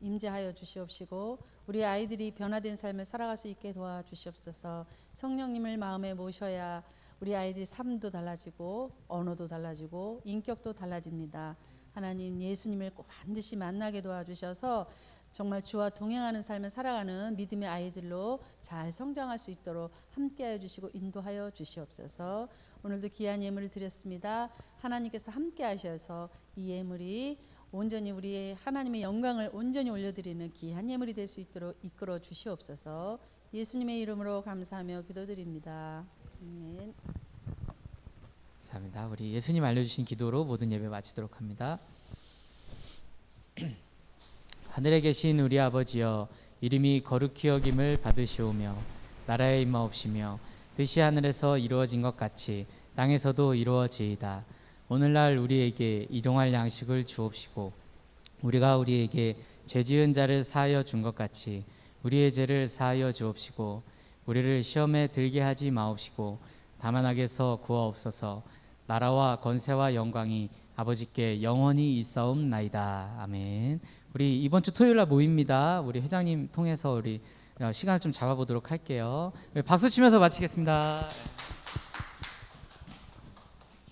임재하여 주시옵시고 우리 아이들이 변화된 삶을 살아갈 수 있게 도와주시옵소서. 성령님을 마음에 모셔야 우리 아이들의 삶도 달라지고 언어도 달라지고 인격도 달라집니다. 하나님 예수님을 꼭 반드시 만나게 도와주셔서 정말 주와 동행하는 삶을 살아가는 믿음의 아이들로 잘 성장할 수 있도록 함께하여 주시고 인도하여 주시옵소서. 오늘도 귀한 예물을 드렸습니다. 하나님께서 함께하셔서 이 예물이 온전히 우리의 하나님의 영광을 온전히 올려드리는 귀한 예물이 될 수 있도록 이끌어 주시옵소서. 예수님의 이름으로 감사하며 기도드립니다. 아멘. 감사합니다. 우리 예수님 알려주신 기도로 모든 예배 마치도록 합니다. 하늘에 계신 우리 아버지여, 이름이 거룩히 여김을 받으시오며 나라의 임하옵시며 뜻이 하늘에서 이루어진 것 같이 땅에서도 이루어지이다. 오늘날 우리에게 일용할 양식을 주옵시고 우리가 우리에게 죄 지은 자를 사하여 준 것 같이 우리의 죄를 사하여 주옵시고 우리를 시험에 들게 하지 마옵시고 다만 악에서 구하옵소서. 나라와 권세와 영광이 아버지께 영원히 있사옵나이다. 아멘. 우리 이번 주 토요일 날 모입니다. 우리 회장님 통해서 우리 시간을 좀 잡아보도록 할게요. 박수 치면서 마치겠습니다.